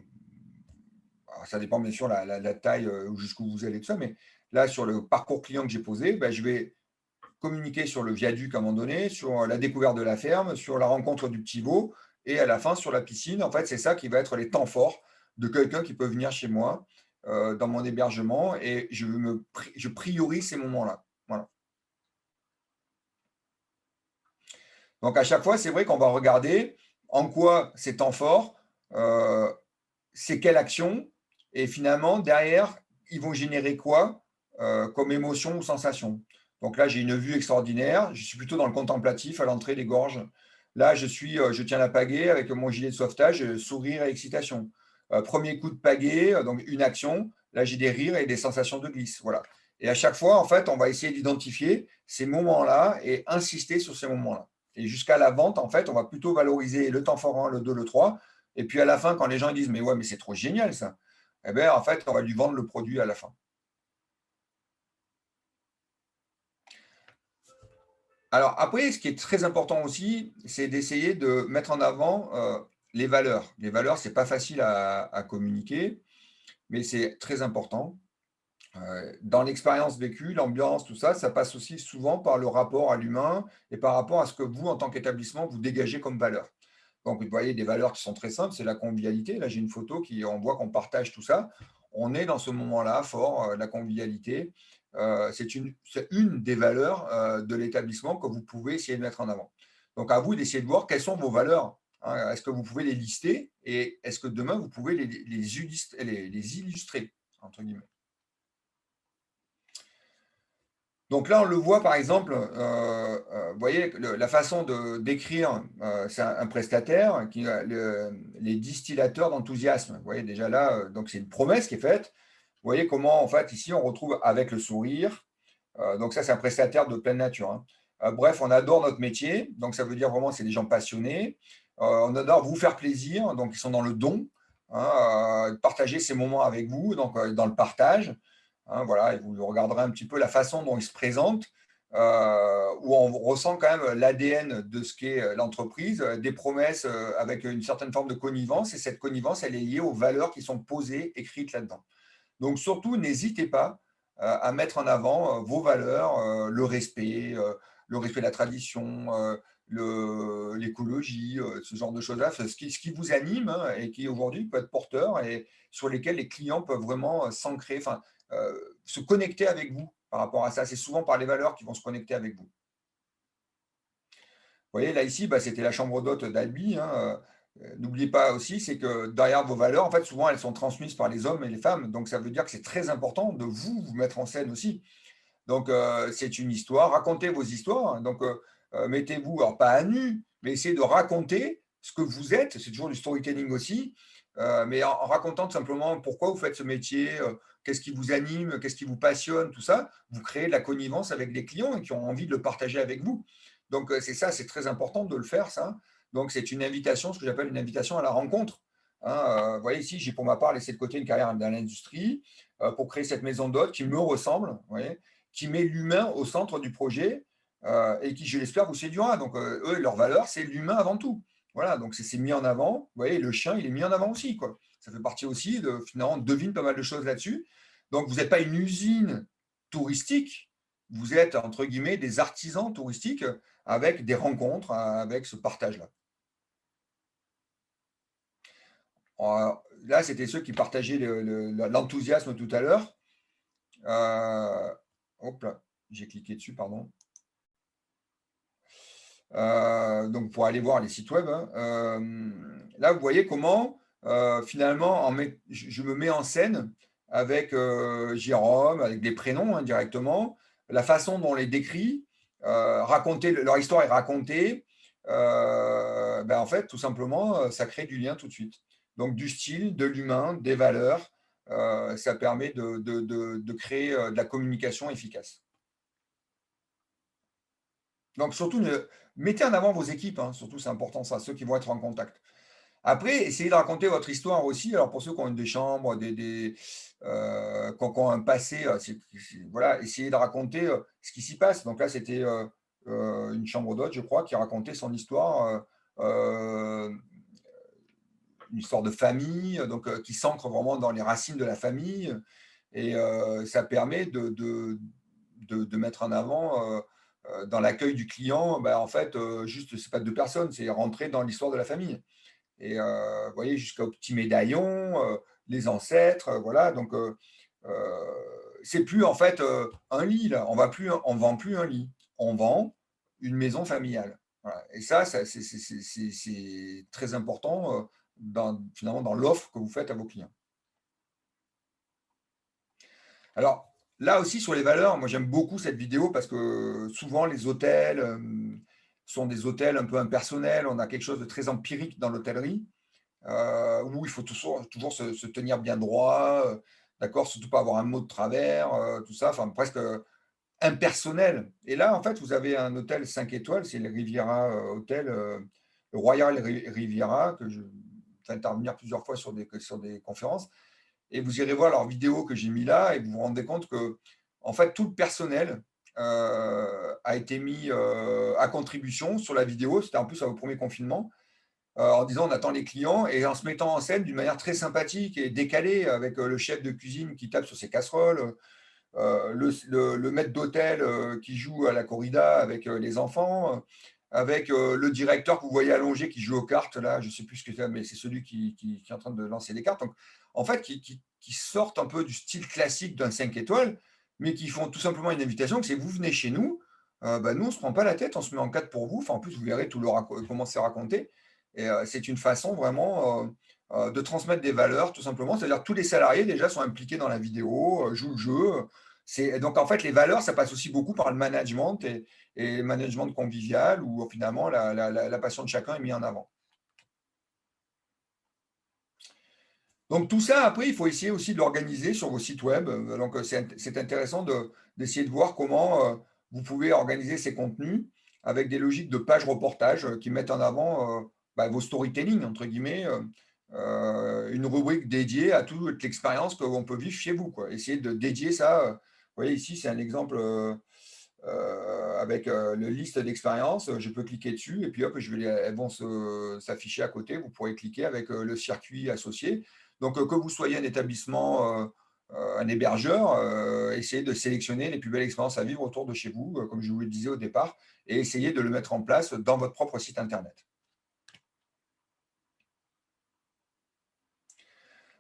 Speaker 1: ça dépend bien sûr la taille jusqu'où vous allez, tout ça, mais là, sur le parcours client que j'ai posé, ben, je vais communiquer sur le viaduc à un moment donné, sur la découverte de la ferme, sur la rencontre du petit veau, et à la fin sur la piscine. En fait, c'est ça qui va être les temps forts de quelqu'un qui peut venir chez moi dans mon hébergement, et je priorise ces moments-là. Voilà. Donc, à chaque fois, c'est vrai qu'on va regarder en quoi c'est temps fort, c'est quelle action, et finalement, derrière, ils vont générer quoi comme émotion ou sensation. Donc là, j'ai une vue extraordinaire, je suis plutôt dans le contemplatif à l'entrée des gorges. Là, je tiens la pagaie avec mon gilet de sauvetage, sourire et excitation. Premier coup de pagaie, donc une action, là j'ai des rires et des sensations de glisse. Voilà. Et à chaque fois, en fait, on va essayer d'identifier ces moments-là et insister sur ces moments-là. Et jusqu'à la vente, en fait, on va plutôt valoriser le temps fort 1, le 2, le 3. Et puis à la fin, quand les gens disent mais ouais, mais c'est trop génial ça, eh bien, en fait, on va lui vendre le produit à la fin. Alors après, ce qui est très important aussi, c'est d'essayer de mettre en avant les valeurs. Les valeurs, c'est pas facile à communiquer, mais c'est très important. Dans l'expérience vécue, l'ambiance, tout ça, ça passe aussi souvent par le rapport à l'humain et par rapport à ce que vous, en tant qu'établissement, vous dégagez comme valeur. Donc, vous voyez des valeurs qui sont très simples, c'est la convivialité. Là, j'ai une photo qui, on voit qu'on partage tout ça. On est dans ce moment-là fort, la convivialité. C'est une des valeurs de l'établissement que vous pouvez essayer de mettre en avant. Donc, à vous d'essayer de voir quelles sont vos valeurs. Hein. Est-ce que vous pouvez les lister et est-ce que demain, vous pouvez les illustrer, entre guillemets. Donc là, on le voit par exemple, vous voyez, la façon de d'écrire, c'est un prestataire qui a les distillateurs d'enthousiasme. Vous voyez déjà là, donc c'est une promesse qui est faite. Vous voyez comment, en fait, ici, on retrouve avec le sourire. Donc ça, c'est un prestataire de pleine nature. Hein. Bref, on adore notre métier. Donc ça veut dire vraiment, c'est des gens passionnés. On adore vous faire plaisir. Donc ils sont dans le don. Hein, partager ces moments avec vous, donc dans le partage. Hein, voilà, et vous regarderez un petit peu la façon dont il se présente, où on ressent quand même l'ADN de ce qu'est l'entreprise, des promesses avec une certaine forme de connivence, et cette connivence, elle est liée aux valeurs qui sont posées, écrites là-dedans. Donc surtout, n'hésitez pas à mettre en avant vos valeurs, le respect de la tradition, l'écologie, ce genre de choses-là, ce qui vous anime hein, et qui aujourd'hui peut être porteur et sur lesquels les clients peuvent vraiment s'ancrer, enfin, se connecter avec vous par rapport à ça. C'est souvent par les valeurs qui vont se connecter avec vous. Vous voyez, là, ici, bah, c'était la chambre d'hôte d'Albi. Hein. N'oubliez pas aussi, c'est que derrière vos valeurs, en fait, souvent, elles sont transmises par les hommes et les femmes. Donc, ça veut dire que c'est très important de vous mettre en scène aussi. Donc, c'est une histoire. Racontez vos histoires. Hein. Donc, mettez-vous, alors pas à nu, mais essayez de raconter ce que vous êtes. C'est toujours du storytelling aussi. Mais en racontant tout simplement pourquoi vous faites ce métier, qu'est-ce qui vous anime, qu'est-ce qui vous passionne, tout ça, vous créez de la connivence avec les clients et qui ont envie de le partager avec vous. Donc, c'est ça, c'est très important de le faire, ça. Donc, c'est une invitation, ce que j'appelle une invitation à la rencontre. Hein, vous voyez, ici, j'ai pour ma part laissé de côté une carrière dans l'industrie pour créer cette maison d'hôte qui me ressemble, vous voyez, qui met l'humain au centre du projet et qui, je l'espère, vous séduira. Donc, eux, leur valeur, c'est l'humain avant tout. Voilà, donc c'est mis en avant. Vous voyez, le chien, il est mis en avant aussi, quoi. Ça fait partie aussi de, finalement, on devine pas mal de choses là-dessus. Donc, vous n'êtes pas une usine touristique, vous êtes, entre guillemets, des artisans touristiques avec des rencontres, avec ce partage-là. Là, c'était ceux qui partageaient l'enthousiasme tout à l'heure. Hop là, j'ai cliqué dessus, pardon. Donc, pour aller voir les sites web. Hein. Là, vous voyez comment, finalement, je me mets en scène avec Jérôme, avec des prénoms hein, directement, la façon dont on les décrit, leur histoire est racontée. Ben, en fait, tout simplement, ça crée du lien tout de suite. Donc, du style, de l'humain, des valeurs, ça permet de créer de la communication efficace. Donc, surtout, mettez en avant vos équipes, hein, surtout, c'est important, ça, ceux qui vont être en contact. Après, essayez de raconter votre histoire aussi. Alors, pour ceux qui ont des chambres, qui ont un passé, voilà, essayez de raconter ce qui s'y passe. Donc là, c'était une chambre d'hôte, je crois, qui racontait son histoire, une histoire de famille, donc qui s'ancre vraiment dans les racines de la famille. Et ça permet de mettre en avant dans l'accueil du client, bah, en fait, juste, c'est pas deux personnes, c'est rentrer dans l'histoire de la famille. Et vous voyez, jusqu'au petit médaillon, les ancêtres, voilà. Donc, c'est plus en fait un lit, là. On vend plus un lit. On vend une maison familiale. Voilà. Et ça c'est très important finalement dans l'offre que vous faites à vos clients. Alors, là aussi, sur les valeurs, moi j'aime beaucoup cette vidéo parce que souvent les hôtels sont des hôtels un peu impersonnels. On a quelque chose de très empirique dans l'hôtellerie, où il faut toujours se tenir bien droit, d'accord, surtout pas avoir un mot de travers, tout ça, enfin presque impersonnel. Et là, en fait, vous avez un hôtel 5 étoiles, c'est le Riviera Hôtel, le Royal Riviera, que je fais intervenir plusieurs fois sur des conférences. Et vous irez voir leurs vidéos que j'ai mis là et vous vous rendez compte que, en fait, tout le personnel a été mis à contribution sur la vidéo. C'était en plus au premier confinement, en disant on attend les clients et en se mettant en scène d'une manière très sympathique et décalée avec le chef de cuisine qui tape sur ses casseroles, le maître d'hôtel qui joue à la corrida avec les enfants, avec le directeur que vous voyez allongé qui joue aux cartes, là, je ne sais plus ce que c'est, mais c'est celui qui est en train de lancer des cartes. Donc, en fait, qui sortent un peu du style classique d'un 5 étoiles, mais qui font tout simplement une invitation, que c'est vous venez chez nous, bah, nous, on ne se prend pas la tête, on se met en cadre pour vous. Enfin, en plus, vous verrez tout comment c'est raconté. Et c'est une façon vraiment de transmettre des valeurs, tout simplement. C'est-à-dire que tous les salariés, déjà, sont impliqués dans la vidéo, jouent le jeu. Donc, en fait, les valeurs, ça passe aussi beaucoup par le management et le management convivial où finalement la passion de chacun est mise en avant. Donc, tout ça, après, il faut essayer aussi de l'organiser sur vos sites web. Donc, c'est intéressant d'essayer de voir comment vous pouvez organiser ces contenus avec des logiques de page reportage qui mettent en avant bah, vos storytelling, entre guillemets, une rubrique dédiée à toute l'expérience qu'on peut vivre chez vous, quoi. Essayer de dédier ça. Vous voyez, ici, c'est un exemple avec le liste d'expériences. Je peux cliquer dessus et puis hop, elles vont s'afficher à côté. Vous pourrez cliquer avec le circuit associé. Donc, que vous soyez un établissement, un hébergeur, essayez de sélectionner les plus belles expériences à vivre autour de chez vous, comme je vous le disais au départ, et essayez de le mettre en place dans votre propre site internet.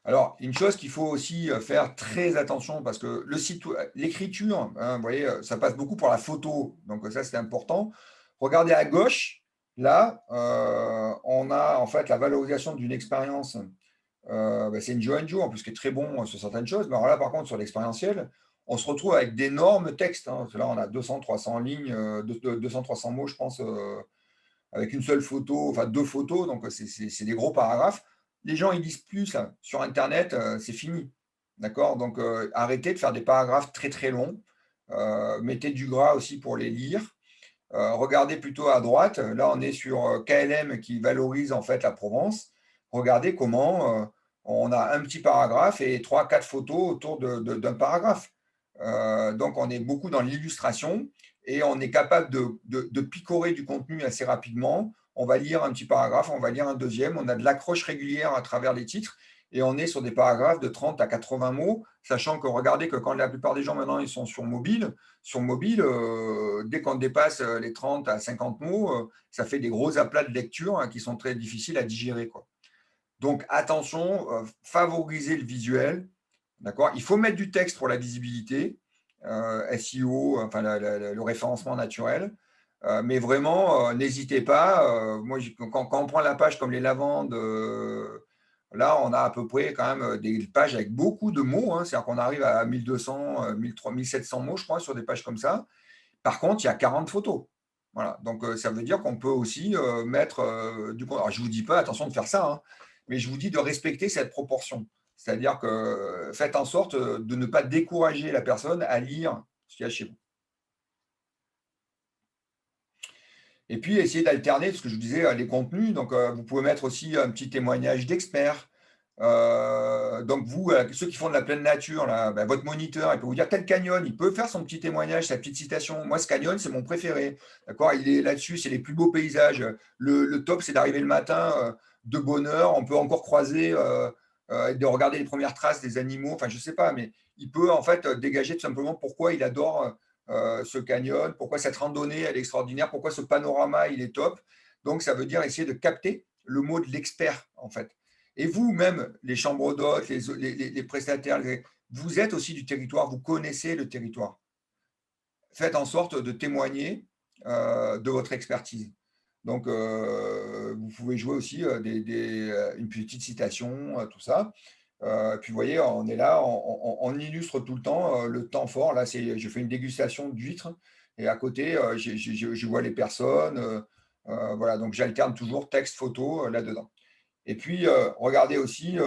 Speaker 1: Alors, une chose qu'il faut aussi faire très attention, parce que l'écriture, hein, vous voyez, ça passe beaucoup pour la photo, donc ça c'est important. Regardez à gauche, là, on a en fait la valorisation d'une expérience. Bah, c'est une Joe, en plus qui est très bon sur certaines choses, mais alors là par contre sur l'expérientiel, on se retrouve avec d'énormes textes, hein. Là on a 200-300 lignes, 200-300 mots je pense, avec une seule photo, enfin 2 photos, donc c'est des gros paragraphes. Les gens, ils lisent plus là. Sur Internet, c'est fini. D'accord? Donc, arrêtez de faire des paragraphes très très longs. Mettez du gras aussi pour les lire. Regardez plutôt à droite. Là, on est sur KLM qui valorise en fait la Provence. Regardez comment on a un petit paragraphe et 3-4 photos autour d'un paragraphe. Donc, on est beaucoup dans l'illustration et on est capable de picorer du contenu assez rapidement. On va lire un petit paragraphe, on va lire un deuxième. On a de l'accroche régulière à travers les titres et on est sur des paragraphes de 30 à 80 mots, sachant que regardez que quand la plupart des gens maintenant ils sont sur mobile, dès qu'on dépasse les 30 à 50 mots, ça fait des gros aplats de lecture hein, qui sont très difficiles à digérer, quoi. Donc attention, favoriser le visuel. D'accord. Il faut mettre du texte pour la visibilité, SEO, enfin le référencement naturel. Mais vraiment, n'hésitez pas. Moi, quand on prend la page comme les lavandes, là, on a à peu près quand même des pages avec beaucoup de mots, hein. C'est-à-dire qu'on arrive à 1200, 1300, 1700 mots, je crois, sur des pages comme ça. Par contre, il y a 40 photos. Voilà. Donc, ça veut dire qu'on peut aussi mettre du contenu. Alors, je ne vous dis pas, attention de faire ça, hein, mais je vous dis de respecter cette proportion. C'est-à-dire que faites en sorte de ne pas décourager la personne à lire ce qu'il y a chez vous. Et puis, essayez d'alterner, ce que je vous disais, les contenus. Donc, vous pouvez mettre aussi un petit témoignage d'expert. Donc, vous, ceux qui font de la pleine nature, là, ben, votre moniteur, il peut vous dire tel canyon, il peut faire son petit témoignage, sa petite citation. Moi, ce canyon, c'est mon préféré. D'accord? Il est là-dessus, c'est les plus beaux paysages. Le top, c'est d'arriver le matin de bonne heure. On peut encore croiser, de regarder les premières traces des animaux. Enfin, je ne sais pas, mais il peut en fait dégager tout simplement pourquoi il adore ce canyon, pourquoi cette randonnée elle est extraordinaire, pourquoi ce panorama il est top. Donc ça veut dire essayer de capter le mot de l'expert en fait. Et vous, même les chambres d'hôtes, les prestataires, vous êtes aussi du territoire, vous connaissez le territoire. Faites en sorte de témoigner de votre expertise. Donc, vous pouvez jouer aussi une petite citation, tout ça. Puis vous voyez, on est là, on illustre tout le temps fort. Là, je fais une dégustation d'huîtres et à côté, je vois les personnes. Voilà, donc j'alterne toujours texte, photo là-dedans. Et puis, regardez aussi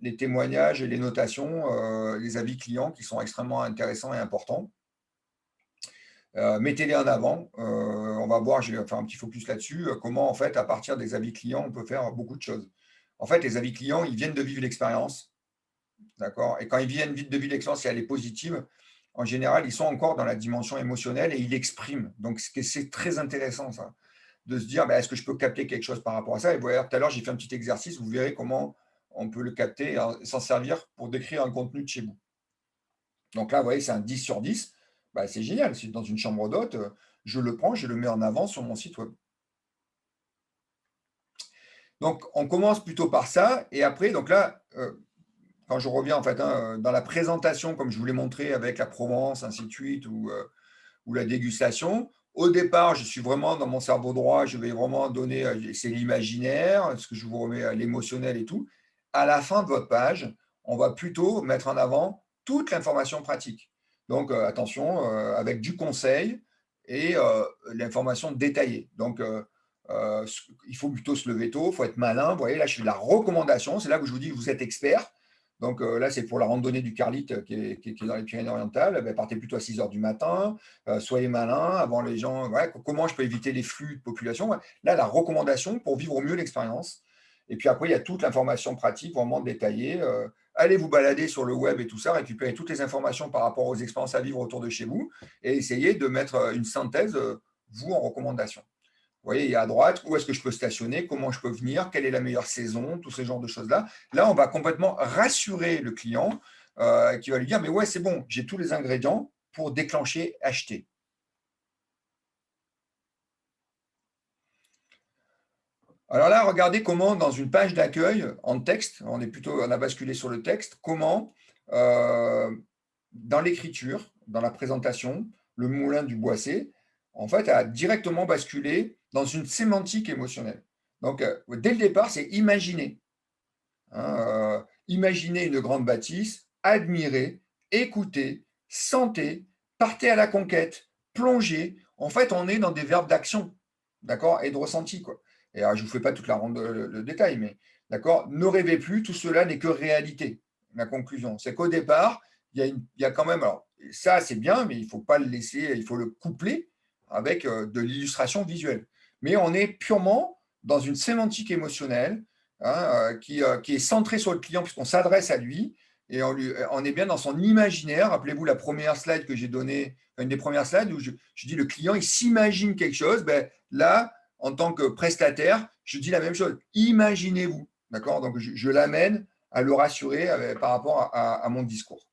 Speaker 1: les témoignages et les notations, les avis clients qui sont extrêmement intéressants et importants. Mettez-les en avant. On va voir, je vais faire un petit focus là-dessus, comment en fait, à partir des avis clients, on peut faire beaucoup de choses. En fait, les avis clients, ils viennent de vivre l'expérience, d'accord? Et quand ils viennent vite de vivre l'expérience et elle est positive, en général, ils sont encore dans la dimension émotionnelle et ils l'expriment. Donc, c'est très intéressant, ça, de se dire, bah, est-ce que je peux capter quelque chose par rapport à ça? Et vous voyez, tout à l'heure, j'ai fait un petit exercice, vous verrez comment on peut le capter et s'en servir pour décrire un contenu de chez vous. Donc là, vous voyez, c'est un 10 sur 10. Bah, c'est génial. C'est dans une chambre d'hôte, je le prends, je le mets en avant sur mon site web. Donc, on commence plutôt par ça. Et après, donc là, quand je reviens en fait dans la présentation, comme je vous l'ai montré avec la Provence, ainsi de suite, ou la dégustation, au départ, je suis vraiment dans mon cerveau droit, je vais vraiment donner, c'est l'imaginaire, ce que je vous remets à l'émotionnel et tout. À la fin de votre page, on va plutôt mettre en avant toute l'information pratique. Donc, attention, avec du conseil et l'information détaillée. Donc, il faut plutôt se lever tôt, il faut être malin. Vous voyez, là, je suis de la recommandation. C'est là que je vous dis que vous êtes expert. Donc là, c'est pour la randonnée du Carlite qui est dans les Pyrénées-Orientales. Ben, partez plutôt à 6 heures du matin. Soyez malin avant les gens. Ouais, comment je peux éviter les flux de population? Ouais. Là, la recommandation pour vivre au mieux l'expérience. Et puis après, il y a toute l'information pratique vraiment détaillée. Allez vous balader sur le web et tout ça, récupérez toutes les informations par rapport aux expériences à vivre autour de chez vous et essayez de mettre une synthèse, vous, en recommandation. Vous voyez, il y a à droite, où est-ce que je peux stationner, comment je peux venir, quelle est la meilleure saison, tous ces genres de choses-là. Là, on va complètement rassurer le client qui va lui dire, mais ouais, c'est bon, j'ai tous les ingrédients pour déclencher, acheter. Alors là, regardez comment, dans une page d'accueil, en texte, on a basculé sur le texte, comment, euh, dans l'écriture, dans la présentation, le moulin du Boissé, en fait, a directement basculé dans une sémantique émotionnelle. Donc, dès le départ, c'est imaginer. Hein, imaginez une grande bâtisse, admirez, écoutez, sentez, partez à la conquête, plongez. En fait, on est dans des verbes d'action, d'accord, et de ressenti, quoi. Et alors, je ne vous fais pas toute le détail, mais d'accord, ne rêvez plus, tout cela n'est que réalité. La conclusion, c'est qu'au départ, il y a quand même, alors ça c'est bien, mais il ne faut pas le laisser, il faut le coupler avec de l'illustration visuelle. Mais on est purement dans une sémantique émotionnelle, hein, qui est centré sur le client puisqu'on s'adresse à lui et on est bien dans son imaginaire. Rappelez-vous la première slide que j'ai donnée, une des premières slides où je dis le client, il s'imagine quelque chose. Ben, là, en tant que prestataire, je dis la même chose. Imaginez-vous. D'accord? Donc, je l'amène à le rassurer par rapport à mon discours.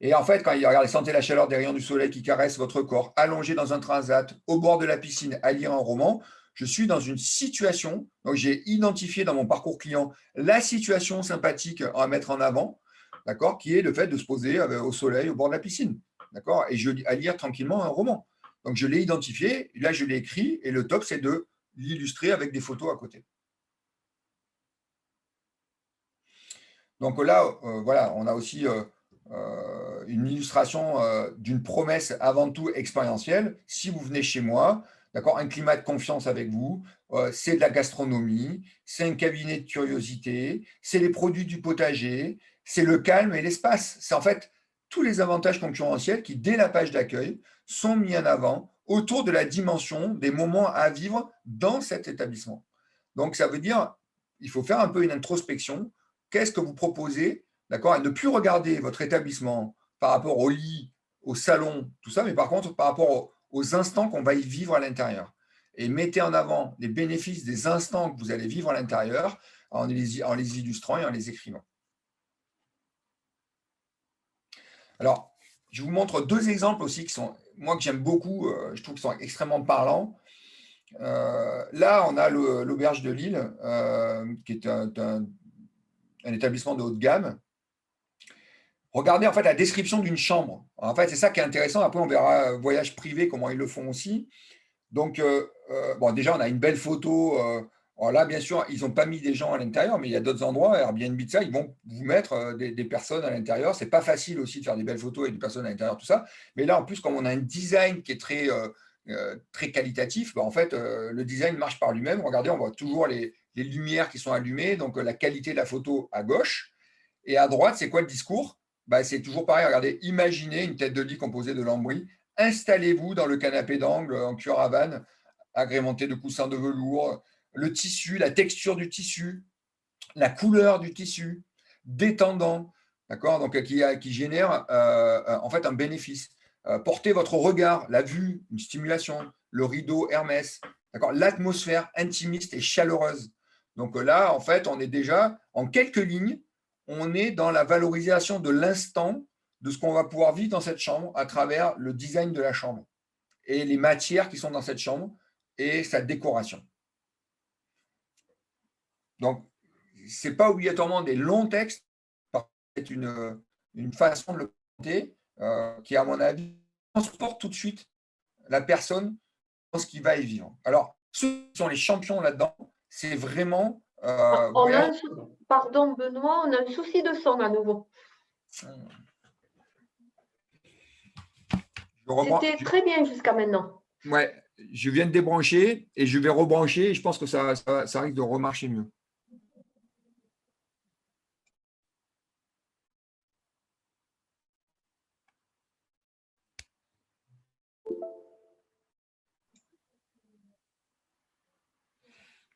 Speaker 1: Et en fait, quand il regarde, sentez la chaleur des rayons du soleil qui caressent votre corps, allongé dans un transat, au bord de la piscine, à lire un roman, je suis dans une situation, donc j'ai identifié dans mon parcours client la situation sympathique à mettre en avant, d'accord, qui est le fait de se poser au soleil, au bord de la piscine, d'accord, et à lire tranquillement un roman. Donc je l'ai identifié, là je l'ai écrit, et le top c'est de l'illustrer avec des photos à côté. Donc là, voilà, on a aussi une illustration d'une promesse avant tout expérientielle. Si vous venez chez moi, d'accord, un climat de confiance avec vous, c'est de la gastronomie, c'est un cabinet de curiosité, c'est les produits du potager, c'est le calme et l'espace. C'est en fait tous les avantages concurrentiels qui, dès la page d'accueil, sont mis en avant autour de la dimension des moments à vivre dans cet établissement. Donc, ça veut dire, il faut faire un peu une introspection. Qu'est-ce que vous proposez, d'accord, et ne plus regarder votre établissement par rapport au lit, au salon, tout ça, mais par contre par rapport aux instants qu'on va y vivre à l'intérieur. Et mettez en avant les bénéfices des instants que vous allez vivre à l'intérieur en les illustrant et en les écrivant. Alors, je vous montre deux exemples aussi qui sont, moi, que j'aime beaucoup, je trouve qu'ils sont extrêmement parlants. Là, on a l'Auberge de Lille, qui est un établissement de haut de gamme. Regardez en fait la description d'une chambre. En fait, c'est ça qui est intéressant. Après, on verra voyage privé, comment ils le font aussi. Donc, bon, déjà, on a une belle photo. Alors là, bien sûr, ils n'ont pas mis des gens à l'intérieur, mais il y a d'autres endroits, Airbnb de ça, ils vont vous mettre des personnes à l'intérieur. C'est pas facile aussi de faire des belles photos avec des personnes à l'intérieur, tout ça. Mais là, en plus, comme on a un design qui est très qualitatif, bah, en fait, le design marche par lui-même. Regardez, on voit toujours les lumières qui sont allumées, donc la qualité de la photo à gauche. Et à droite, c'est quoi le discours? Bah, c'est toujours pareil. Regardez, imaginez une tête de lit composée de lambris. Installez-vous dans le canapé d'angle en cuir Havane, agrémenté de coussins de velours, le tissu, la texture du tissu, la couleur du tissu, détendant, d'accord, donc qui génère en fait un bénéfice. Portez votre regard, la vue, une stimulation, le rideau Hermès, d'accord, l'atmosphère intimiste et chaleureuse. Donc là, en fait, on est déjà en quelques lignes, on est dans la valorisation de l'instant de ce qu'on va pouvoir vivre dans cette chambre à travers le design de la chambre et les matières qui sont dans cette chambre et sa décoration. Donc, ce n'est pas obligatoirement des longs textes, c'est une façon de le présenter qui, à mon avis, transporte tout de suite la personne dans ce qu'il va y vivre. Alors, ceux qui sont les champions là-dedans, c'est vraiment…
Speaker 2: Pardon Benoît, on a un souci de son à nouveau. C'était très bien jusqu'à maintenant.
Speaker 1: Ouais, je viens de débrancher et je vais rebrancher et je pense que ça risque de remarcher mieux.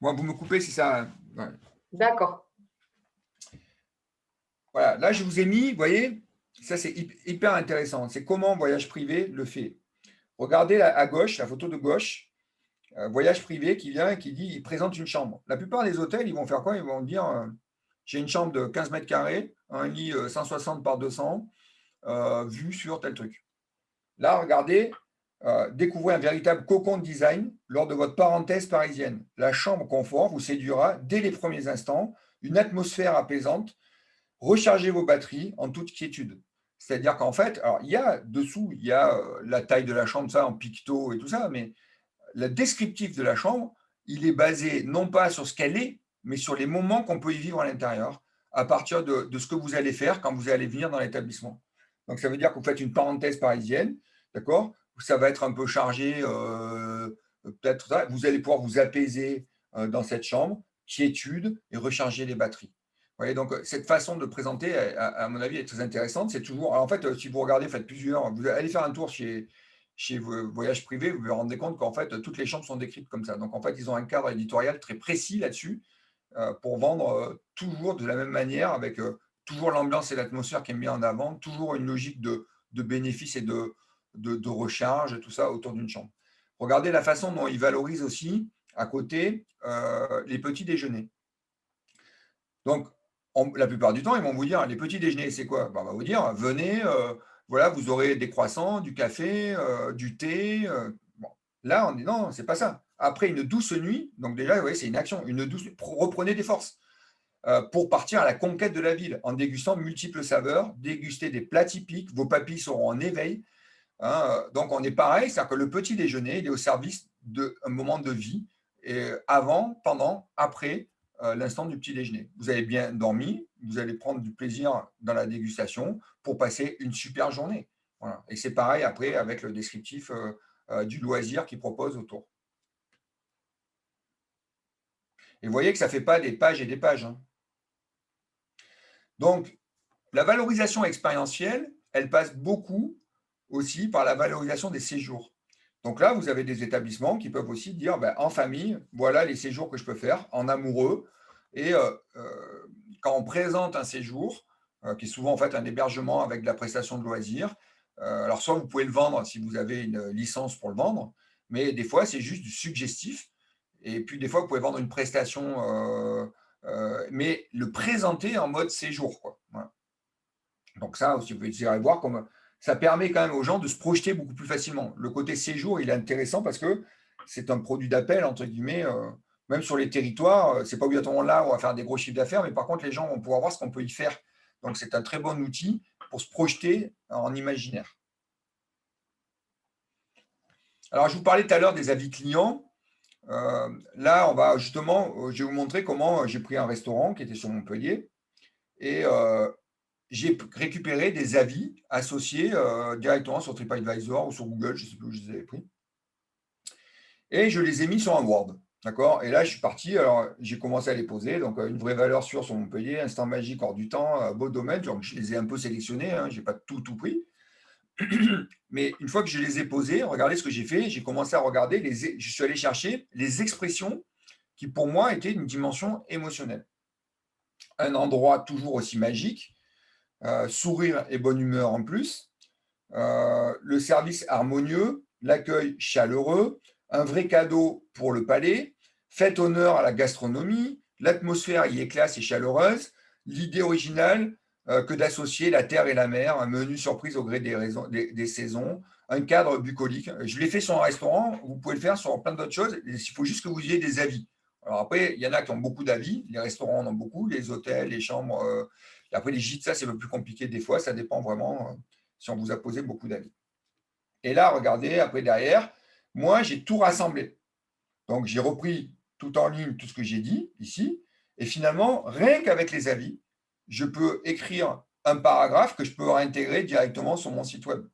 Speaker 1: Bon, vous me coupez, c'est ça. Ouais.
Speaker 2: D'accord.
Speaker 1: Voilà, là, je vous ai mis, vous voyez, ça c'est hyper intéressant. C'est comment Voyage Privé le fait. Regardez à gauche, la photo de gauche, Voyage Privé qui vient et qui dit, il présente une chambre. La plupart des hôtels, ils vont faire quoi? Ils vont dire, j'ai une chambre de 15 mètres carrés, un lit 160 par 200, vue sur tel truc. Là, regardez, découvrez un véritable cocon de design lors de votre parenthèse parisienne. La chambre confort vous séduira dès les premiers instants, une atmosphère apaisante. Rechargez vos batteries en toute quiétude. C'est-à-dire qu'en fait, alors il y a dessous, il y a la taille de la chambre, ça en picto et tout ça, mais le descriptif de la chambre, il est basé non pas sur ce qu'elle est, mais sur les moments qu'on peut y vivre à l'intérieur, à partir de ce que vous allez faire quand vous allez venir dans l'établissement. Donc ça veut dire que vous faites une parenthèse parisienne, d'accord? Ça va être un peu chargé, peut-être ça. Vous allez pouvoir vous apaiser dans cette chambre, quiétude et recharger les batteries. Vous voyez, donc cette façon de présenter, à mon avis, est très intéressante. C'est toujours, alors en fait, si vous regardez, faites plusieurs, vous allez faire un tour chez vos voyages privés, vous vous rendez compte qu'en fait, toutes les chambres sont décrites comme ça. Donc, en fait, ils ont un cadre éditorial très précis là-dessus pour vendre toujours de la même manière, avec toujours l'ambiance et l'atmosphère qui est mise en avant, toujours une logique de bénéfice et de recharge, tout ça autour d'une chambre. Regardez la façon dont ils valorisent aussi, à côté, les petits déjeuners. Donc, la plupart du temps, ils vont vous dire, les petits déjeuners, c'est quoi? Ben, on va vous dire, venez, voilà, vous aurez des croissants, du café, du thé. Bon. Là, on dit non, c'est pas ça. Après une douce nuit, donc déjà, vous voyez, c'est une action, une douce nuit, reprenez des forces pour partir à la conquête de la ville en dégustant multiples saveurs, déguster des plats typiques, vos papilles seront en éveil. Hein, donc, on est pareil, c'est-à-dire que le petit déjeuner, il est au service d'un moment de vie, et avant, pendant, après l'instant du petit déjeuner. Vous avez bien dormi, vous allez prendre du plaisir dans la dégustation pour passer une super journée. Voilà. Et c'est pareil après avec le descriptif du loisir qu'il propose autour. Et vous voyez que ça ne fait pas des pages et des pages. Hein. Donc, la valorisation expérientielle, elle passe beaucoup aussi par la valorisation des séjours. Donc là, vous avez des établissements qui peuvent aussi dire, ben, en famille, voilà les séjours que je peux faire, en amoureux. Et quand on présente un séjour, qui est souvent en fait un hébergement avec de la prestation de loisirs, alors soit vous pouvez le vendre si vous avez une licence pour le vendre, mais des fois c'est juste du suggestif. Et puis des fois vous pouvez vendre une prestation, mais le présenter en mode séjour, quoi. Voilà. Donc ça aussi, vous pouvez voir comme ça permet quand même aux gens de se projeter beaucoup plus facilement. Le côté séjour, il est intéressant parce que c'est un produit d'appel, entre guillemets, même sur les territoires, c'est pas obligatoirement là où on va faire des gros chiffres d'affaires, mais par contre, les gens vont pouvoir voir ce qu'on peut y faire. Donc, c'est un très bon outil pour se projeter en imaginaire. Alors, je vous parlais tout à l'heure des avis clients. Là, on va justement, je vais vous montrer comment j'ai pris un restaurant qui était sur Montpellier et j'ai récupéré des avis associés directement sur TripAdvisor ou sur Google, je ne sais plus où je les avais pris. Et je les ai mis sur un Word. D'accord. Et là, je suis parti. Alors, j'ai commencé à les poser. Donc, une vraie valeur sûre sur Montpellier, instant magique hors du temps, beau domaine. Donc, je les ai un peu sélectionnés. Hein, je n'ai pas tout pris. Mais une fois que je les ai posés, regardez ce que j'ai fait. J'ai commencé à regarder, je suis allé chercher les expressions qui, pour moi, étaient d'une dimension émotionnelle. Un endroit toujours aussi magique, sourire et bonne humeur en plus, le service harmonieux, l'accueil chaleureux, un vrai cadeau pour le palais, faites honneur à la gastronomie, l'atmosphère y est classe et chaleureuse, l'idée originale que d'associer la terre et la mer, un menu surprise au gré des saisons, un cadre bucolique. Je l'ai fait sur un restaurant, vous pouvez le faire sur plein d'autres choses, il faut juste que vous ayez des avis. Alors après, il y en a qui ont beaucoup d'avis, les restaurants en ont beaucoup, les hôtels, les chambres, et après les gîtes, ça c'est un peu plus compliqué des fois, ça dépend vraiment si on vous a posé beaucoup d'avis. Et là, regardez, après derrière, moi j'ai tout rassemblé. Donc j'ai repris tout en ligne tout ce que j'ai dit ici, et finalement, rien qu'avec les avis, je peux écrire un paragraphe que je peux réintégrer directement sur mon site web.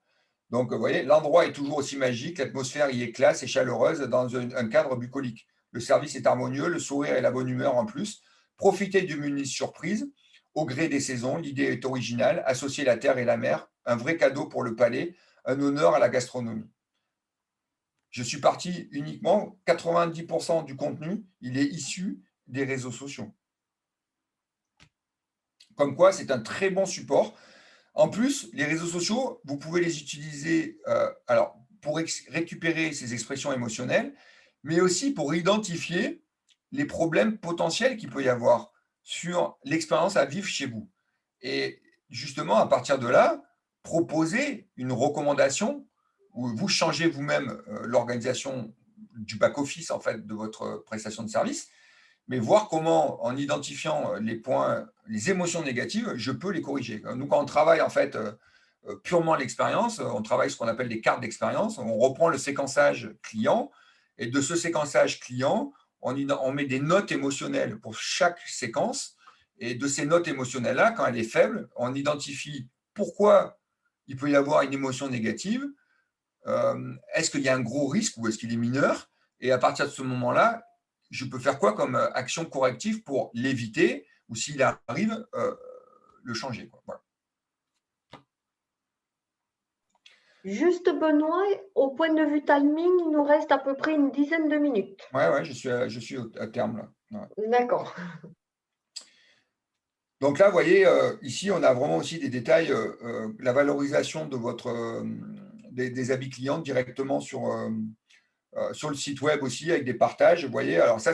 Speaker 1: Donc, vous voyez, l'endroit est toujours aussi magique, l'atmosphère y est classe et chaleureuse dans un cadre bucolique. Le service est harmonieux, le sourire et la bonne humeur en plus. Profitez du menu surprise, au gré des saisons, l'idée est originale, associer la terre et la mer, un vrai cadeau pour le palais, un honneur à la gastronomie. Je suis parti uniquement, 90% du contenu, il est issu des réseaux sociaux. Comme quoi, c'est un très bon support. En plus, les réseaux sociaux, vous pouvez les utiliser alors, pour récupérer ces expressions émotionnelles, mais aussi pour identifier les problèmes potentiels qu'il peut y avoir sur l'expérience à vivre chez vous. Et justement, à partir de là, proposer une recommandation où vous changez vous-même l'organisation du back-office en fait, de votre prestation de service, mais voir comment, en identifiant les points, les émotions négatives, je peux les corriger. Nous, quand on travaille en fait purement l'expérience, on travaille ce qu'on appelle des cartes d'expérience, on reprend le séquençage client, et de ce séquençage client, on met des notes émotionnelles pour chaque séquence, et de ces notes émotionnelles-là, quand elle est faible, on identifie pourquoi il peut y avoir une émotion négative, est-ce qu'il y a un gros risque ou est-ce qu'il est mineur, et à partir de ce moment-là, je peux faire quoi comme action corrective pour l'éviter ou s'il arrive, le changer. Quoi. Voilà.
Speaker 2: Juste Benoît, au point de vue timing, il nous reste à peu près une dizaine de minutes.
Speaker 1: Ouais, je suis à terme là. Ouais.
Speaker 2: D'accord.
Speaker 1: Donc là, vous voyez, ici, on a vraiment aussi des détails, la valorisation de des habits clients directement sur le site web aussi, avec des partages. Vous voyez, alors ça,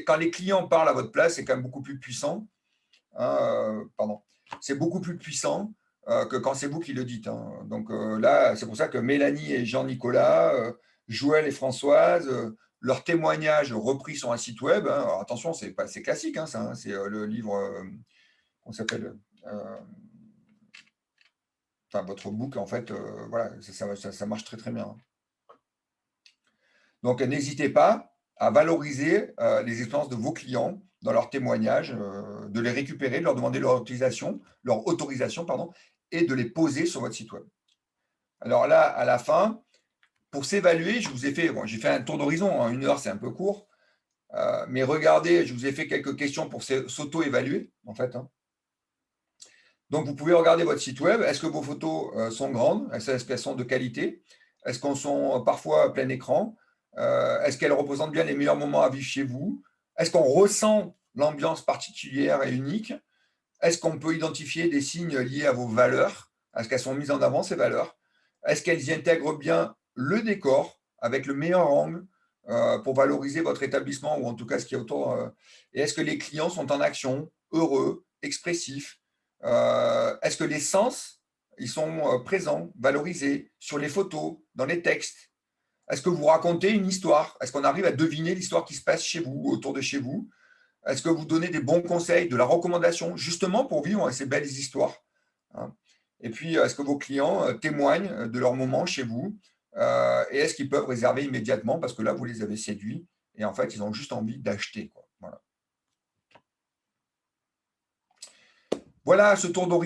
Speaker 1: quand les clients parlent à votre place, c'est quand même beaucoup plus puissant. Hein, pardon. C'est beaucoup plus puissant que quand c'est vous qui le dites. Hein. Donc là, c'est pour ça que Mélanie et Jean-Nicolas, Joël et Françoise, leurs témoignages repris sur un site web. Hein. Alors, attention, c'est classique, hein, ça. Hein. C'est le livre, qu'on s'appelle votre book, en fait. Voilà, ça marche très très bien. Hein. Donc, n'hésitez pas à valoriser les expériences de vos clients dans leurs témoignages, de les récupérer, de leur demander leur autorisation, et de les poser sur votre site web. Alors là, à la fin, pour s'évaluer, je vous ai fait, j'ai fait un tour d'horizon, hein, 1 heure, c'est un peu court, mais regardez, je vous ai fait quelques questions pour s'auto-évaluer, en fait. Hein. Donc, vous pouvez regarder votre site web. Est-ce que vos photos sont grandes? Est-ce qu'elles sont de qualité? Est-ce qu'elles sont parfois plein écran? Est-ce qu'elles représentent bien les meilleurs moments à vivre chez vous? Est-ce qu'on ressent l'ambiance particulière et unique? Est-ce qu'on peut identifier des signes liés à vos valeurs? Est-ce qu'elles sont mises en avant, ces valeurs? Est-ce qu'elles y intègrent bien le décor avec le meilleur angle pour valoriser votre établissement ou en tout cas ce qui est autour? Et est-ce que les clients sont en action, heureux, expressifs? Est-ce que les sens ils sont présents, valorisés sur les photos, dans les textes? Est-ce que vous racontez une histoire? Est-ce qu'on arrive à deviner l'histoire qui se passe chez vous, autour de chez vous? Est-ce que vous donnez des bons conseils, de la recommandation, justement pour vivre ces belles histoires? Hein. Et puis, est-ce que vos clients témoignent de leurs moments chez vous, Et est-ce qu'ils peuvent réserver immédiatement parce que là, vous les avez séduits et en fait, ils ont juste envie d'acheter, quoi. Voilà. Voilà ce tour d'horizon.